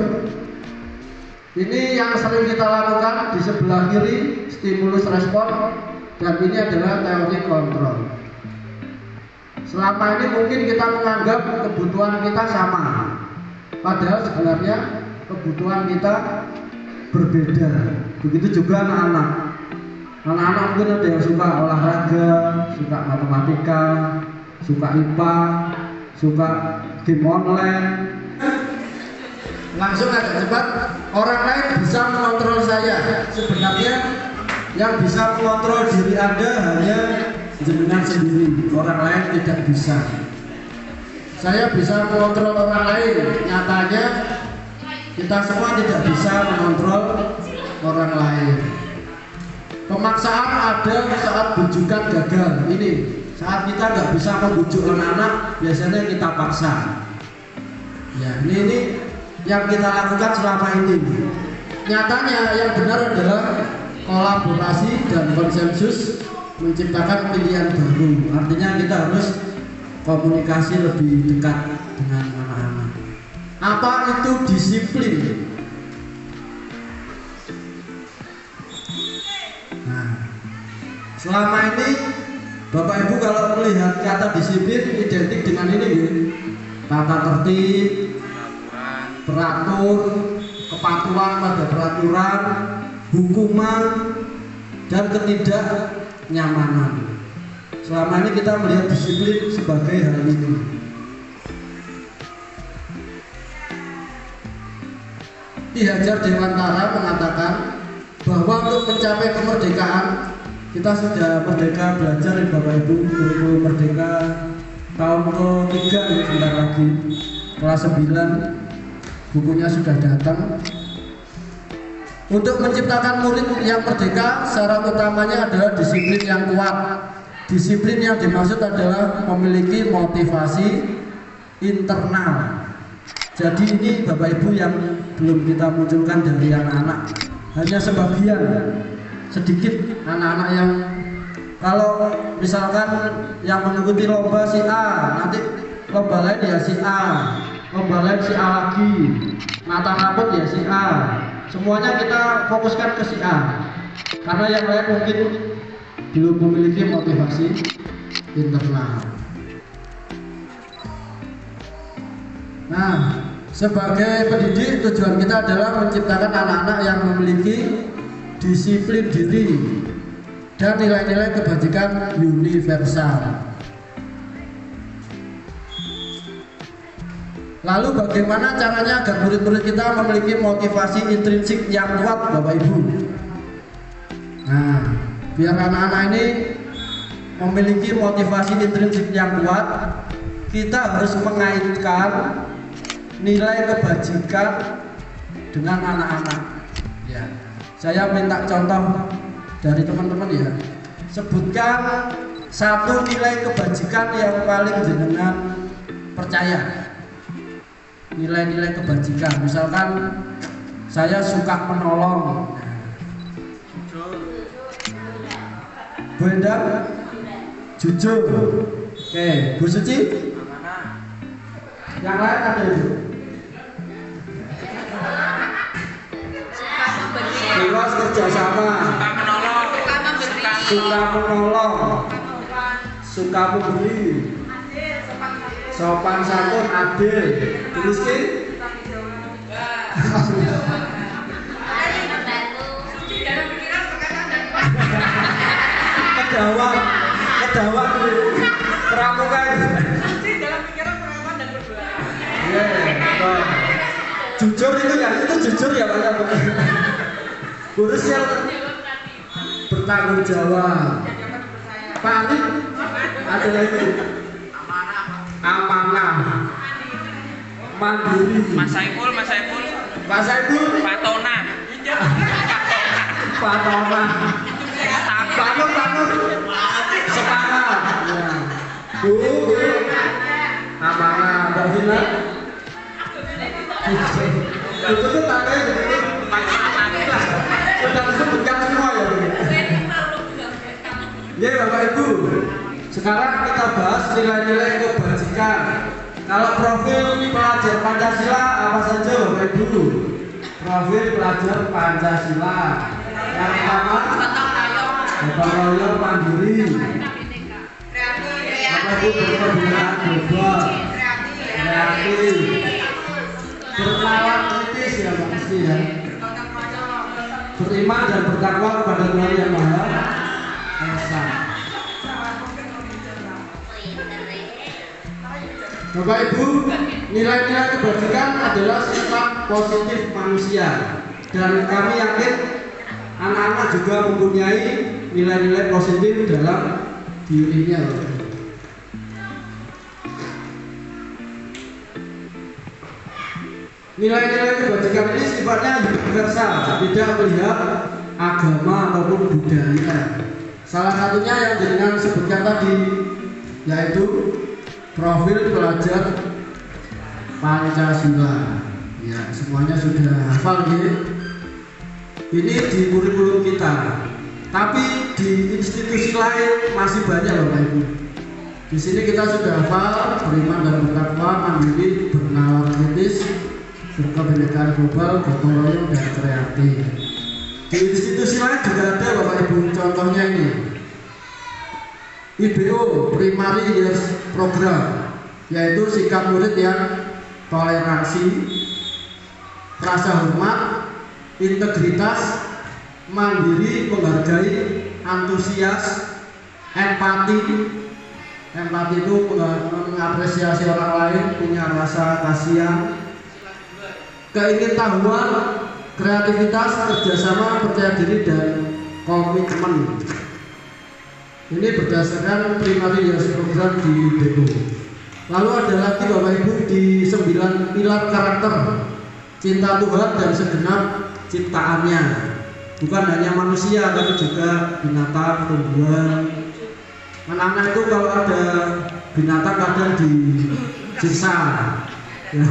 Ini yang sering kita lakukan di sebelah kiri, stimulus respon, dan ini adalah teori kontrol. Selama ini mungkin kita menganggap kebutuhan kita sama, padahal sebenarnya kebutuhan kita berbeda. Begitu juga anak-anak. Anak-anak mungkin ada yang suka olahraga, suka matematika, suka IPA, suka game online. Langsung agak cepat, orang lain bisa mengontrol saya. Sebenarnya yang bisa mengontrol diri Anda hanya jenengan sendiri, orang lain tidak bisa. Saya bisa mengontrol orang lain, nyatanya kita semua tidak bisa mengontrol orang lain. Pemaksaan ada saat bujukan gagal. Ini saat kita nggak bisa membujuk anak-anak, biasanya kita paksa. Ya, ini yang kita lakukan selama ini. Nyatanya yang benar adalah kolaborasi dan konsensus menciptakan pilihan baru. Artinya kita harus komunikasi lebih dekat dengan anak-anak. Apa itu disiplin? Nah, selama ini Bapak Ibu kalau melihat kata disiplin identik dengan ini, tata tertib, teratur, kepatuhan pada peraturan, hukuman, dan ketidaknyamanan. Selama ini kita melihat disiplin sebagai hal ini. Ki Hajar Dewantara mengatakan bahwa untuk mencapai kemerdekaan, kita sudah merdeka belajar ya Bapak Ibu, kurikulum merdeka tahun ke-3 ya, sebentar lagi, kelas 9. Bukunya sudah datang. Untuk menciptakan murid yang merdeka, syarat utamanya adalah disiplin yang kuat. Disiplin yang dimaksud adalah memiliki motivasi internal. Jadi ini Bapak Ibu yang belum kita munculkan dari anak-anak, hanya sebagian, sedikit anak-anak yang kalau misalkan yang mengikuti lomba si A, nanti lomba lain ya si A, lomba lain si A lagi, mata rapot ya si A. Semuanya kita fokuskan ke si A, karena yang lain mungkin belum memiliki motivasi internal. Nah, sebagai pendidik tujuan kita adalah menciptakan anak-anak yang memiliki disiplin diri dan nilai-nilai kebajikan universal. Lalu bagaimana caranya agar murid-murid kita memiliki motivasi intrinsik yang kuat, Bapak Ibu? Nah, biar anak-anak ini memiliki motivasi intrinsik yang kuat, kita harus mengaitkan nilai kebajikan dengan anak-anak. Ya, saya minta contoh dari teman-teman ya. Sebutkan satu nilai kebajikan yang paling jenengan percaya. Nilai-nilai kebajikan, misalkan saya suka menolong. Bu Endang, jujur. Oke, Bu Suci, yang lain ada Ibu? Ikhlas kerjasama, suka menolong, suka memberi, sopan santun, adil, miskin, kedawat, peramukan. Jujur itu ya, itu jujur ya Pak. Urus yang bertanggung jawab. Paling ada lagi amanah, mandiri. Mas Saiful, Patona, bangun, semangat. Ya. Bu, amanah, Mbak Vina. Itu tuh tandanya begitu. Sudah disebutkan semua ya. Ya Bapak Ibu. Sekarang kita bahas nilai-nilai kebajikan. Kalau profil pelajar Pancasila apa saja Bapak Ibu? Profil pelajar Pancasila. Yang pertama, gotong royong mandiri. Apa itu berkebinekaan global, kreatif, bernalar kritis ya pasti ya. Beriman dan bertakwa kepada Tuhan Yang Maha Esa. Bapak Ibu, nilai-nilai kebajikan adalah sifat positif manusia, dan kami yakin anak-anak juga mempunyai nilai-nilai positif dalam dirinya. Nilai-nilai kebajikan ini sifatnya universal, tidak melihat agama ataupun budaya. Salah satunya yang dengan sebutkan tadi, yaitu profil pelajar Pancasila. Ya, semuanya sudah hafal ya. Ini di kurikulum kita. Tapi di institusi lain masih banyak loh Pak Ibu. Di sini kita sudah hafal beriman dan bertakwa, mandiri, bernalar kritis, berkebinekaan global, gotong royong dan kreatif. Di institusi lain juga ada Bapak Ibu, contohnya ini IBO, Primary Years Program, yaitu sikap murid yang toleransi, rasa hormat, integritas, mandiri, menghargai, antusias, empati. Empati itu mengapresiasi orang lain, punya rasa kasihan, keingintahuan, kreativitas, kerjasama, percaya diri, dan komitmen. Ini berdasarkan Primary Years Program di BO. Lalu ada lagi Bapak Ibu di 9 pilar karakter: cinta Tuhan dan segenap ciptaannya, bukan hanya manusia tapi juga binatang, tumbuhan. Anak-anak itu kalau ada binatang kadang disiksa, ya.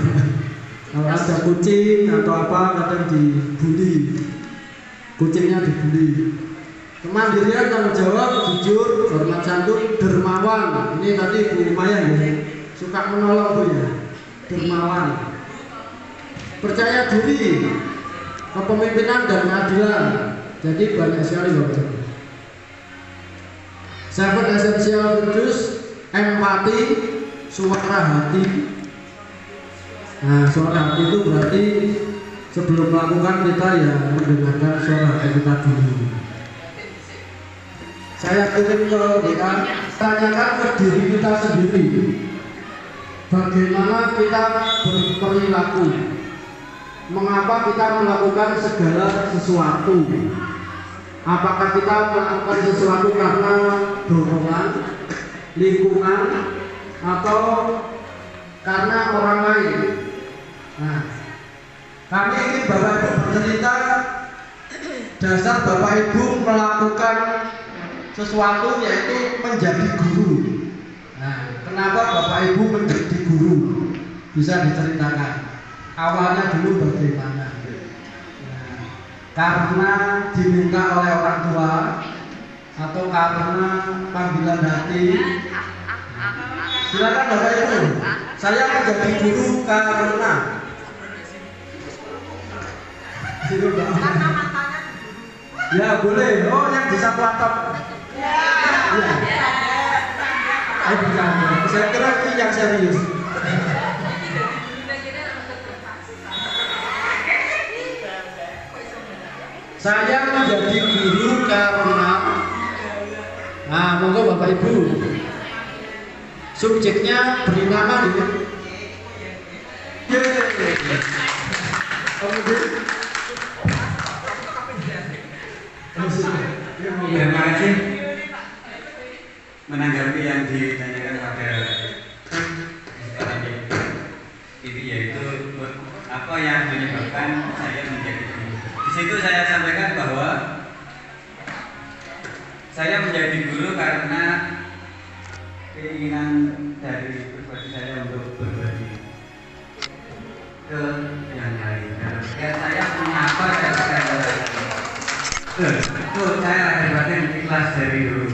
Kalau ada kucing atau apa kadang dibully, kucingnya dibully. Kemandirian, tanggung jawab, jujur, hormat santun, dermawan. Ini tadi Bu Maya ya, suka menolong Bu ya, dermawan. Percaya diri, kepemimpinan dan keadilan. Jadi banyak sekali Bapak. 7 essential virtues, empati, suara hati. Nah, suara hati itu berarti sebelum melakukan kita ya mendengarkan suara hati kita dulu. Saya kirim ke WA, tanyakan ke diri kita sendiri, bagaimana kita berperilaku, mengapa kita melakukan segala sesuatu. Apakah kita melakukan sesuatu karena dorongan, lingkungan, atau karena orang lain. Nah, kami ingin Bapak Ibu bercerita dasar Bapak Ibu melakukan sesuatu yaitu menjadi guru. Nah, kenapa Bapak Ibu menjadi guru? Bisa diceritakan. Awalnya dulu bagaimana? Nah, karena diminta oleh orang tua atau karena panggilan hati? Silakan Bapak Ibu. Saya menjadi guru karena ya boleh. Oh, yang di satu atap. Ya. Bukan. Saya kira ini yang serius. Saya menjadi guru karena, nah, monggo Bapak Ibu. Subjeknya beri nama ya. Terima kasih menanggapi yang ditanyakan pada ini, yaitu apa yang menyebabkan saya menjadi guru. Di situ saya sampaikan bahwa saya menjadi guru karena keinginan dari pribadi saya untuk berbagi ke yang lain. Dan saya mengapa itu saya lahir batin ikhlas dari dulu.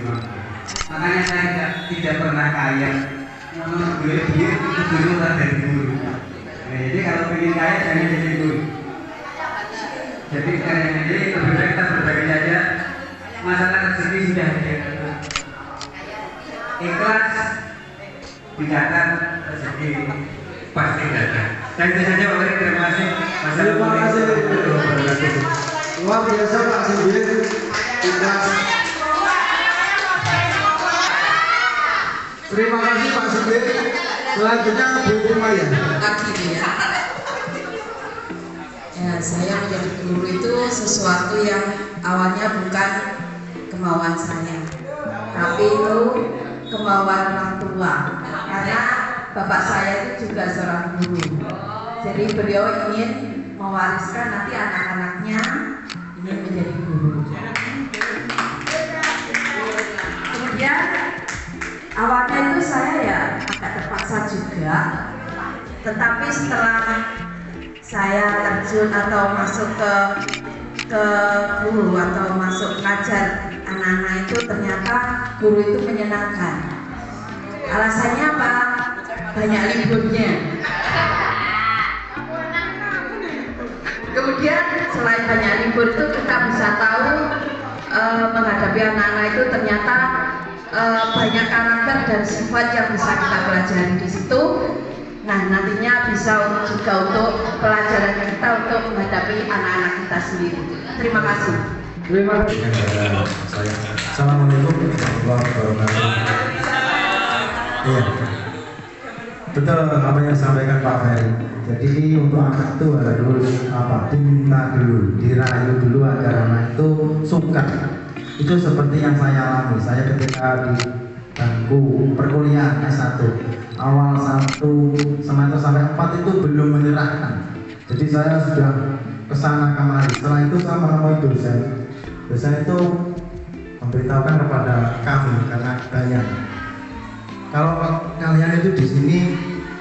Makanya saya tidak pernah kaya. Guru dia itu dulu lah dari dulu. Nah, jadi kalau ingin kaya jangan jadi guru. Jadi lebih baik kita berbagi saja. Masalah rezeki sudah ada. Ikhlas dicatat, rezeki pasti datang. Dan itu saja Pak Wali, terima kasih. Terima kasih. Luar biasa Pak Sindir. Ikhlas. Terima kasih Pak Sindir. Selanjutnya Bu Maya. Ya, saya menjadi guru itu sesuatu yang awalnya bukan kemauan saya, tapi itu kemauan orang tua, karena bapak saya itu juga seorang guru. Jadi beliau ingin mewariskan nanti anak-anaknya ingin menjadi guru. Kemudian awalnya itu saya ya agak terpaksa juga, tetapi setelah saya terjun atau masuk ke guru atau masuk ngajar anak-anak itu, ternyata guru itu menyenangkan. Alasannya apa? Banyak liburnya. Kemudian selain banyak libur itu kita bisa tahu menghadapi anak-anak itu ternyata banyak karakter dan sifat yang bisa kita pelajari di situ. Nah, nantinya bisa juga untuk pelajaran kita untuk menghadapi anak-anak kita sendiri. Terima kasih. Terima kasih. Assalamualaikum warahmatullahi wabarakatuh. Iya, betul apa yang disampaikan Pak Ferry. Jadi untuk anak itu harus diminta dulu, dirayu dulu agar anak itu suka. Itu seperti yang saya alami. Saya ketika di bangku perkuliahan S1, awal 1 semester sampai 4 itu belum menyerahkan. Jadi saya sudah kesana kemari. Setelah itu saya menemui dosen. Dosen itu memberitahukan kepada kami karena banyak. Kalau kalian itu di sini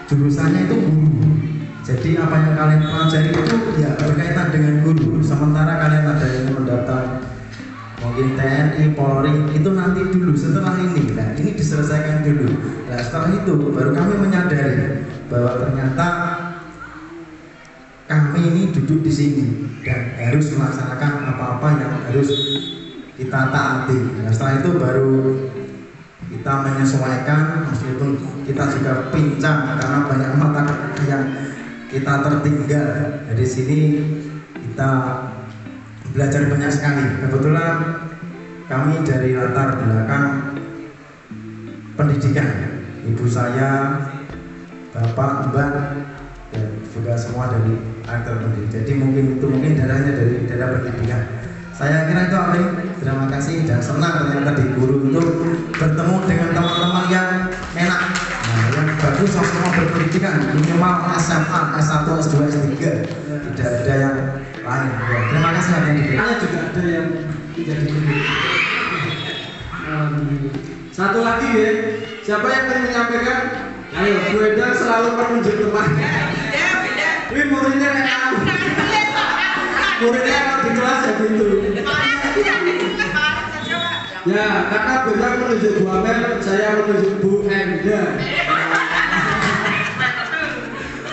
jurusannya itu guru. Jadi apa yang kalian pelajari itu ya berkaitan dengan guru. Sementara kalian ada yang mendaftar mungkin TNI, Polri itu nanti dulu setelah ini. Nah ini diselesaikan dulu. Nah setelah itu baru kami menyadari bahwa ternyata kami ini duduk di sini dan harus melaksanakan apa-apa yang harus kita taati. Nah, setelah itu baru kita menyesuaikan, meskipun kita juga pincang karena banyak mata kuliah yang kita tertinggal. Dari sini kita belajar banyak sekali. Kebetulan kami dari latar belakang pendidikan, ibu saya, bapak, mbak, dan juga semua dari aktor pendidikan. Jadi mungkin darahnya dari daerah pendidikan. Saya kira itu Amri. Terima kasih dan senang ternyata di guru untuk bertemu dengan teman-teman yang enak. Nah, yang bagus semua berpendidikan, minimal SMA, S1, S2, S3. Tidak ada yang lain. Ya, terima kasih yang diberikan. Juga ada yang menjadi guru. Satu lagi ya, siapa yang ingin menyampaikan? Ayo, Bu Eda selalu menunjuk teman. Ini muridnya enak. Muridnya enak di kelas ya gitu. Ya, karena beda menunjuk Bu Amel, saya menunjuk Bu Enda.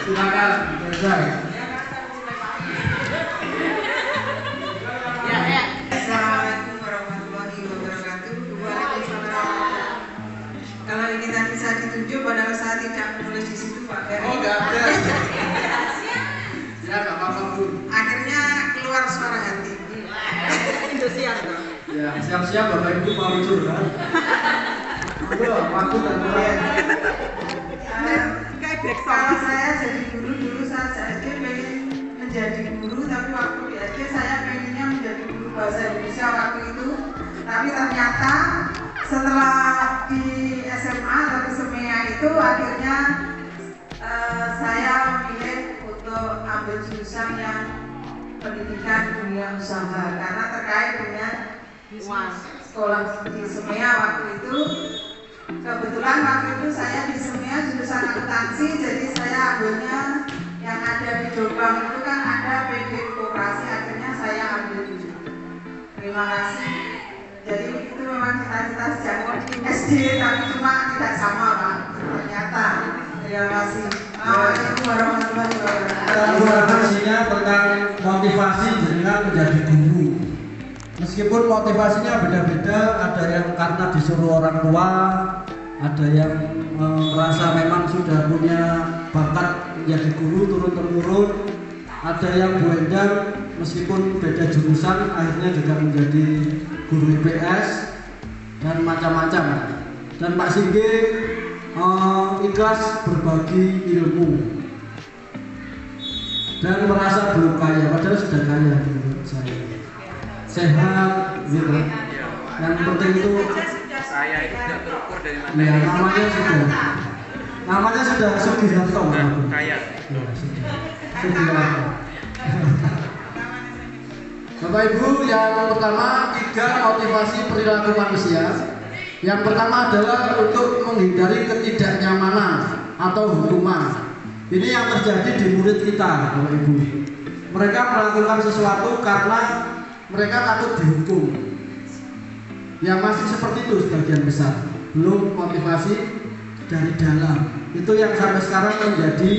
Silakan, selesai. Assalamualaikum warahmatullahi wabarakatuh. Waalaikumsalam. Kalau ini tadi saya ditunjuk padahal saya tidak menulis di situ Pak Ferry. Oh, enggak ada. Ya, enggak apa-apa Bu. Akhirnya keluar suara hati. Indosiar dong. Ya, siap-siap Bapak Ibu mau curhat. Udah, waktu dan mulai. Kalau saya jadi guru dulu saat SD pengen menjadi guru, tapi waktu di SD saya pengennya menjadi guru bahasa Indonesia waktu itu. Tapi ternyata setelah di SMA atau di SEMEA itu akhirnya saya memilih untuk ambil jurusan yang pendidikan dunia usaha karena terkait dengan sekolah di SEMEA waktu itu. Kebetulan waktu itu saya di SEMEA jurusan akuntansi, jadi saya ambilnya yang ada di Jombang itu kan ada PD Koperasi, akhirnya saya ambil itu. Terima kasih. Jadi itu memang cita-cita sejak SD, tapi cuma tidak sama Pak. Ternyata. Terima kasih. Assalamualaikum warahmatullahi wabarakatuh. Informasinya tentang motivasi dengan menjadi guru. Meskipun motivasinya beda-beda, ada yang karena disuruh orang tua, ada yang merasa memang sudah punya bakat menjadi guru turun-temurun, ada yang Bu Endang meskipun beda jurusan akhirnya juga menjadi guru IPS dan macam-macam. Dan Pak Singgi ikhlas berbagi ilmu dan merasa belum kaya, padahal sudah kaya menurut saya. Sehat gitu. Yang penting itu saya itu tidak terukur dari mana ya, namanya sudah Sugiharto kaya. Ya, Sugiharto. Bapak Ibu, yang pertama 3 motivasi perilaku manusia. Yang pertama adalah untuk menghindari ketidaknyamanan atau hukuman. Ini yang terjadi di murid kita, Bapak Ibu. Mereka melakukan sesuatu karena mereka takut dihukum. Yang masih seperti itu sebagian besar. Belum motivasi dari dalam. Itu yang sampai sekarang menjadi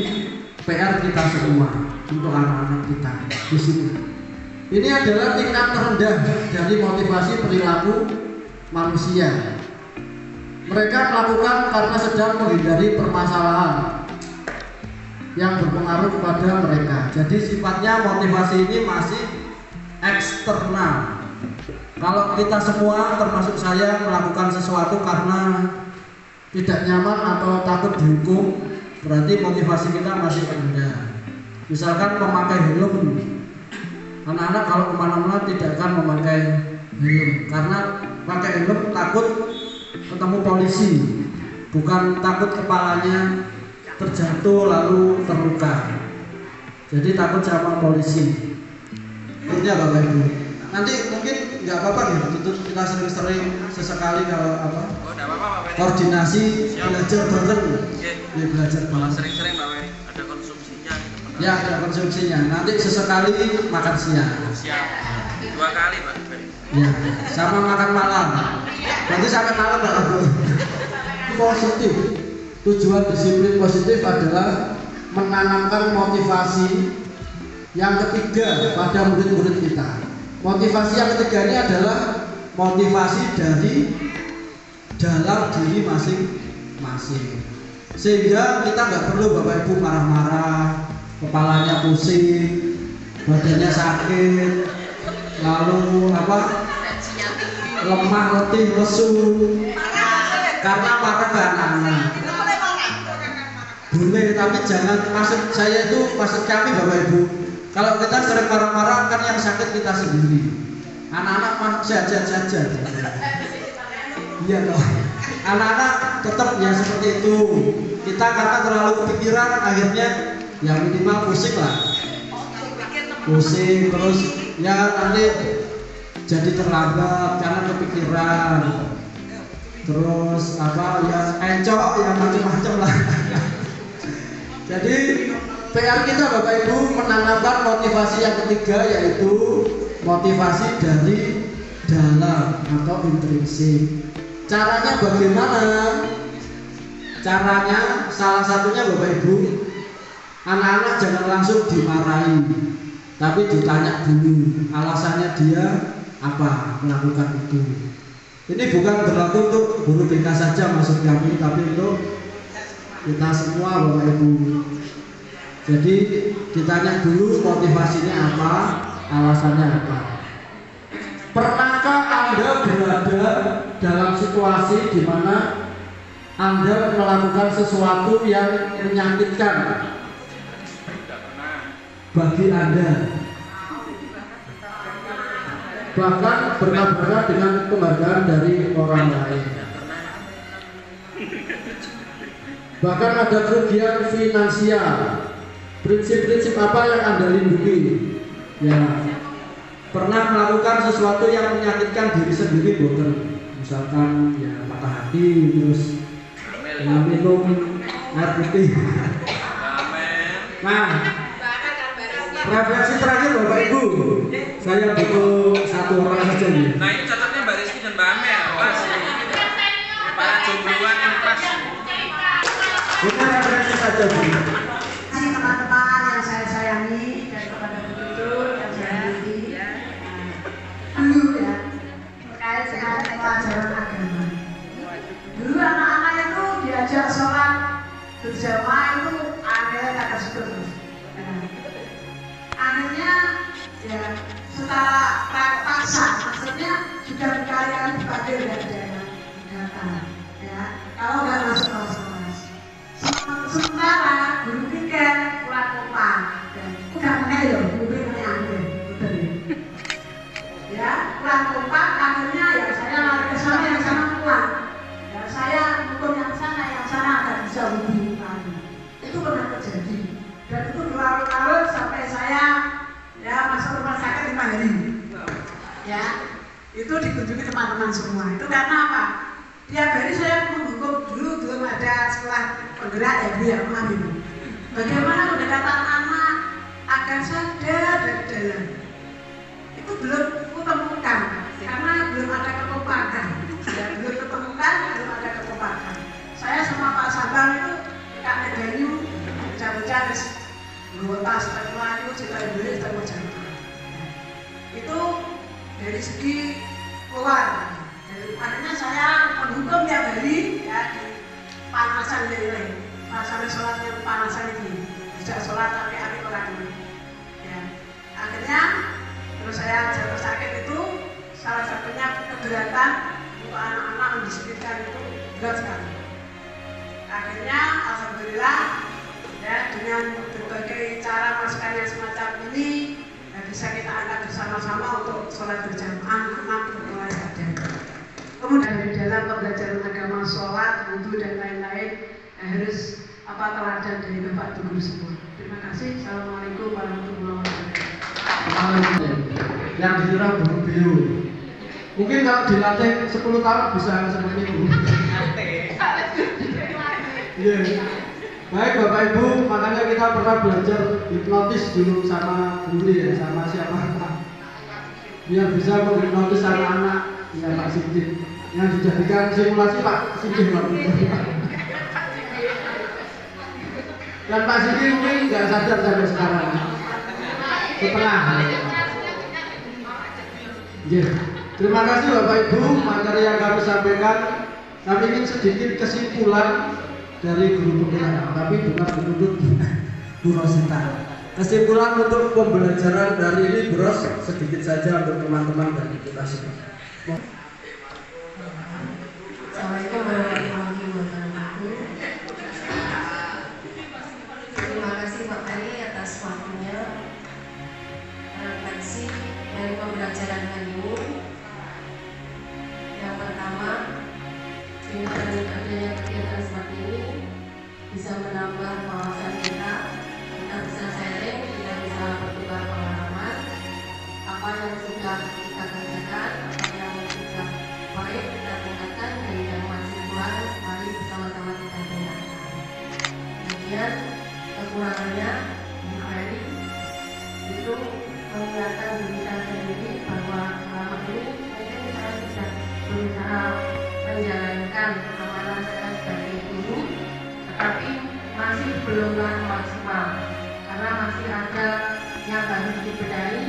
PR kita semua untuk anak-anak kita di sini. Ini adalah tingkat terendah dari motivasi perilaku manusia. Mereka melakukan karena sedang menghindari permasalahan yang berpengaruh kepada mereka. Jadi sifatnya motivasi ini masih eksternal. Kalau kita semua termasuk saya melakukan sesuatu karena tidak nyaman atau takut dihukum, berarti motivasi kita masih rendah. Misalkan memakai helm, anak-anak kalau kemana-mana tidak akan memakai helm karena pakai helm takut ketemu polisi, bukan takut kepalanya terjatuh lalu terluka. Jadi takut sama polisi. berikutnya Bapak Ibu. Nanti mungkin nggak apa-apa gitu, tutup kita sering-sering sesekali kalau apa? Oh, enggak apa-apa Pak Ferry. Koordinasi Siap. belajar bareng. Oke. Ya, belajar Malah bareng. sering-sering Pak Ferry, ada konsumsinya gitu. Ya, ada konsumsinya. Nanti sesekali makan siang. Siap. 2 kali Pak Ferry. Ya, sama makan malam. Nanti sampai malam Pak Ibu. Positif. Tujuan disiplin positif adalah menanamkan motivasi yang ketiga pada murid-murid kita. Motivasi yang ketiga ini adalah motivasi dari dalam diri masing-masing. Sehingga kita nggak perlu Bapak Ibu marah-marah, kepalanya pusing, badannya sakit, lalu lemah, letih, lesu karena marah ke anak-anak. Boleh, tapi jangan, maksud saya itu, maksud kami Bapak Ibu, kalau kita sering marah-marah kan yang sakit kita sendiri. Anak-anak sehat-sehat saja. Iya dong. Anak-anak tetap ya seperti itu. Kita karena terlalu kepikiran akhirnya ya minimal pusing lah. Pusing terus ya nanti jadi terlambat karena kepikiran. Terus ya encok ya macam-macam lah. Jadi PR kita Bapak Ibu menanamkan motivasi yang ketiga, yaitu motivasi dari dalam atau intrinsik. Caranya bagaimana? Caranya salah satunya Bapak Ibu, anak-anak jangan langsung dimarahi, tapi ditanya dulu alasannya dia apa melakukan itu. Ini bukan berlaku untuk guru BK saja maksud kami, tapi untuk kita semua Bapak Ibu. Jadi ditanya dulu motivasinya apa, alasannya apa. Pernahkah Anda berada dalam situasi di mana Anda melakukan sesuatu yang menyakitkan bagi Anda? Bahkan bertabrakan dengan penghargaan dari orang lain. Bahkan ada kerugian finansial. Prinsip-prinsip apa yang Anda lindungi? Ya, pernah melakukan sesuatu yang menyakitkan diri sendiri, boten. Misalkan ya patah hati, terus minum air putih. Nah, refleksi terakhir Bapak Ibu, saya butuh satu orang saja nih. Nah, ini catatnya Mbak Rizky dan Mbak Amel, pas. Para jombloan yang pas. Kita refleksi saja Bu. Teman-teman yang saya sayangi dan kepada betul yang saya miliki dulu ya terkait dengan pelajaran agama. Dulu anak-anak itu diajak sholat berjamaah itu akhirnya kata syukur. Akhirnya ya setelah paksa, maksudnya sudah berkali-kali dipanggil dan datang ya kalau nggak masuk kelas. Sementara guru pikir pulang kupang udah meneh loh, guru pikir ambil ya pulang kupang akhirnya ya saya lari ke sana yang sana pulang ya saya hukum yang sana akan bisa hubungi lagi. Itu pernah terjadi dan itu berlarut-larut sampai saya ya masuk rumah sakit 5 hari ya itu dikunjungi teman-teman semua. Itu karena apa? Tiap hari saya menghukum, dulu belum ada sekolah penggerak ya Bu ya, memahami. Bagaimana pendekatan anak agar sadar dari dalam itu belum kutemukan karena belum ada kekompakan ya, belum ketemukan, belum ada kekompakan. Saya sama Pak Sabang itu Kak Medanyu bocah-bocah anggota Sekolah Melayu, Cita Ibu, Cita Mojanta itu dari segi keluar. Akhirnya saya menghukum tiap hari ya di panasan lele, sampai sholat yang panasan ini bisa sholat tapi api orang ya. Akhirnya terus saya jatuh sakit itu salah satunya keberatan untuk anak-anak mendisiplinkan itu berat sekali. Akhirnya alhamdulillah ya dengan berbagai cara masukan yang semacam ini ya, bisa kita angkat bersama-sama untuk sholat berjamaah anak mulai sadar. Kemudian di dalam pembelajaran agama, sholat, wudhu dan lain-lain harus teladan dari Bapak Guru semua. Terima kasih. Assalamualaikum warahmatullahi wabarakatuh. yang dikira guru bio. Mungkin kalau dilatih 10 tahun bisa seperti itu. Yeah. Baik Bapak Ibu, makanya kita pernah belajar hipnotis dulu sama guru ya, sama siapa biar bisa menghipnotis anak-anak ya Pak Sigit yang dijadikan simulasi Pak Sigit waktu itu. Dan Pak Sigit mungkin nggak sadar sampai sekarang setengah. Yeah. Terima kasih Bapak Ibu, materi yang kami sampaikan. Kami ingin sedikit kesimpulan dari guru pembelajaran, tapi bukan menuntut Bu Rosita. Kesimpulan untuk pembelajaran dari ini Bros, sedikit saja untuk teman-teman dan kita semua. Assalamualaikum warahmatullahi wabarakatuh. Terima kasih Pak Ferry atas waktunya. Refleksi dari pembelajaran hari ini. Yang pertama, dengan adanya kegiatan seperti ini bisa menambah wawasan kita bisa sharing, kita bisa bertukar pengalaman apa yang sudah kita kerjakan, apa yang sudah baik kita tingkatkan, dan yang masih kurang mari bersama-sama kita tingkatkan. Kemudian kekurangannya Ferry itu mengingatkan diri saya sendiri bahwa selama ini mungkin saya sudah berusaha menjalankan amanah saya sebagai guru, tetapi masih belumlah maksimal karena masih ada yang harus dibenahi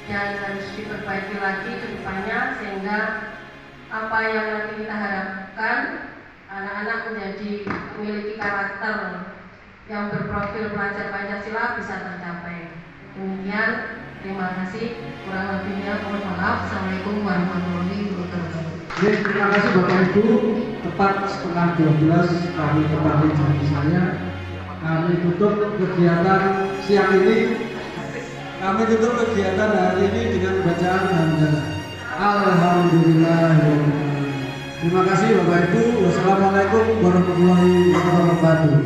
dan harus diperbaiki lagi ke depannya, sehingga apa yang nanti kita harapkan anak-anak menjadi memiliki karakter yang berprofil pelajar Pancasila bisa tercapai. Demikian, terima kasih. Kurang lebihnya mohon maaf. Assalamualaikum warahmatullahi wabarakatuh. Terima kasih Bapak Ibu. Tepat setengah 12 kami kembali janji saya. Kami tutup kegiatan siang ini. Kami tutup kegiatan hari ini dengan bacaan hamdalah. Alhamdulillah. Terima kasih Bapak Ibu. Wassalamualaikum warahmatullahi wabarakatuh.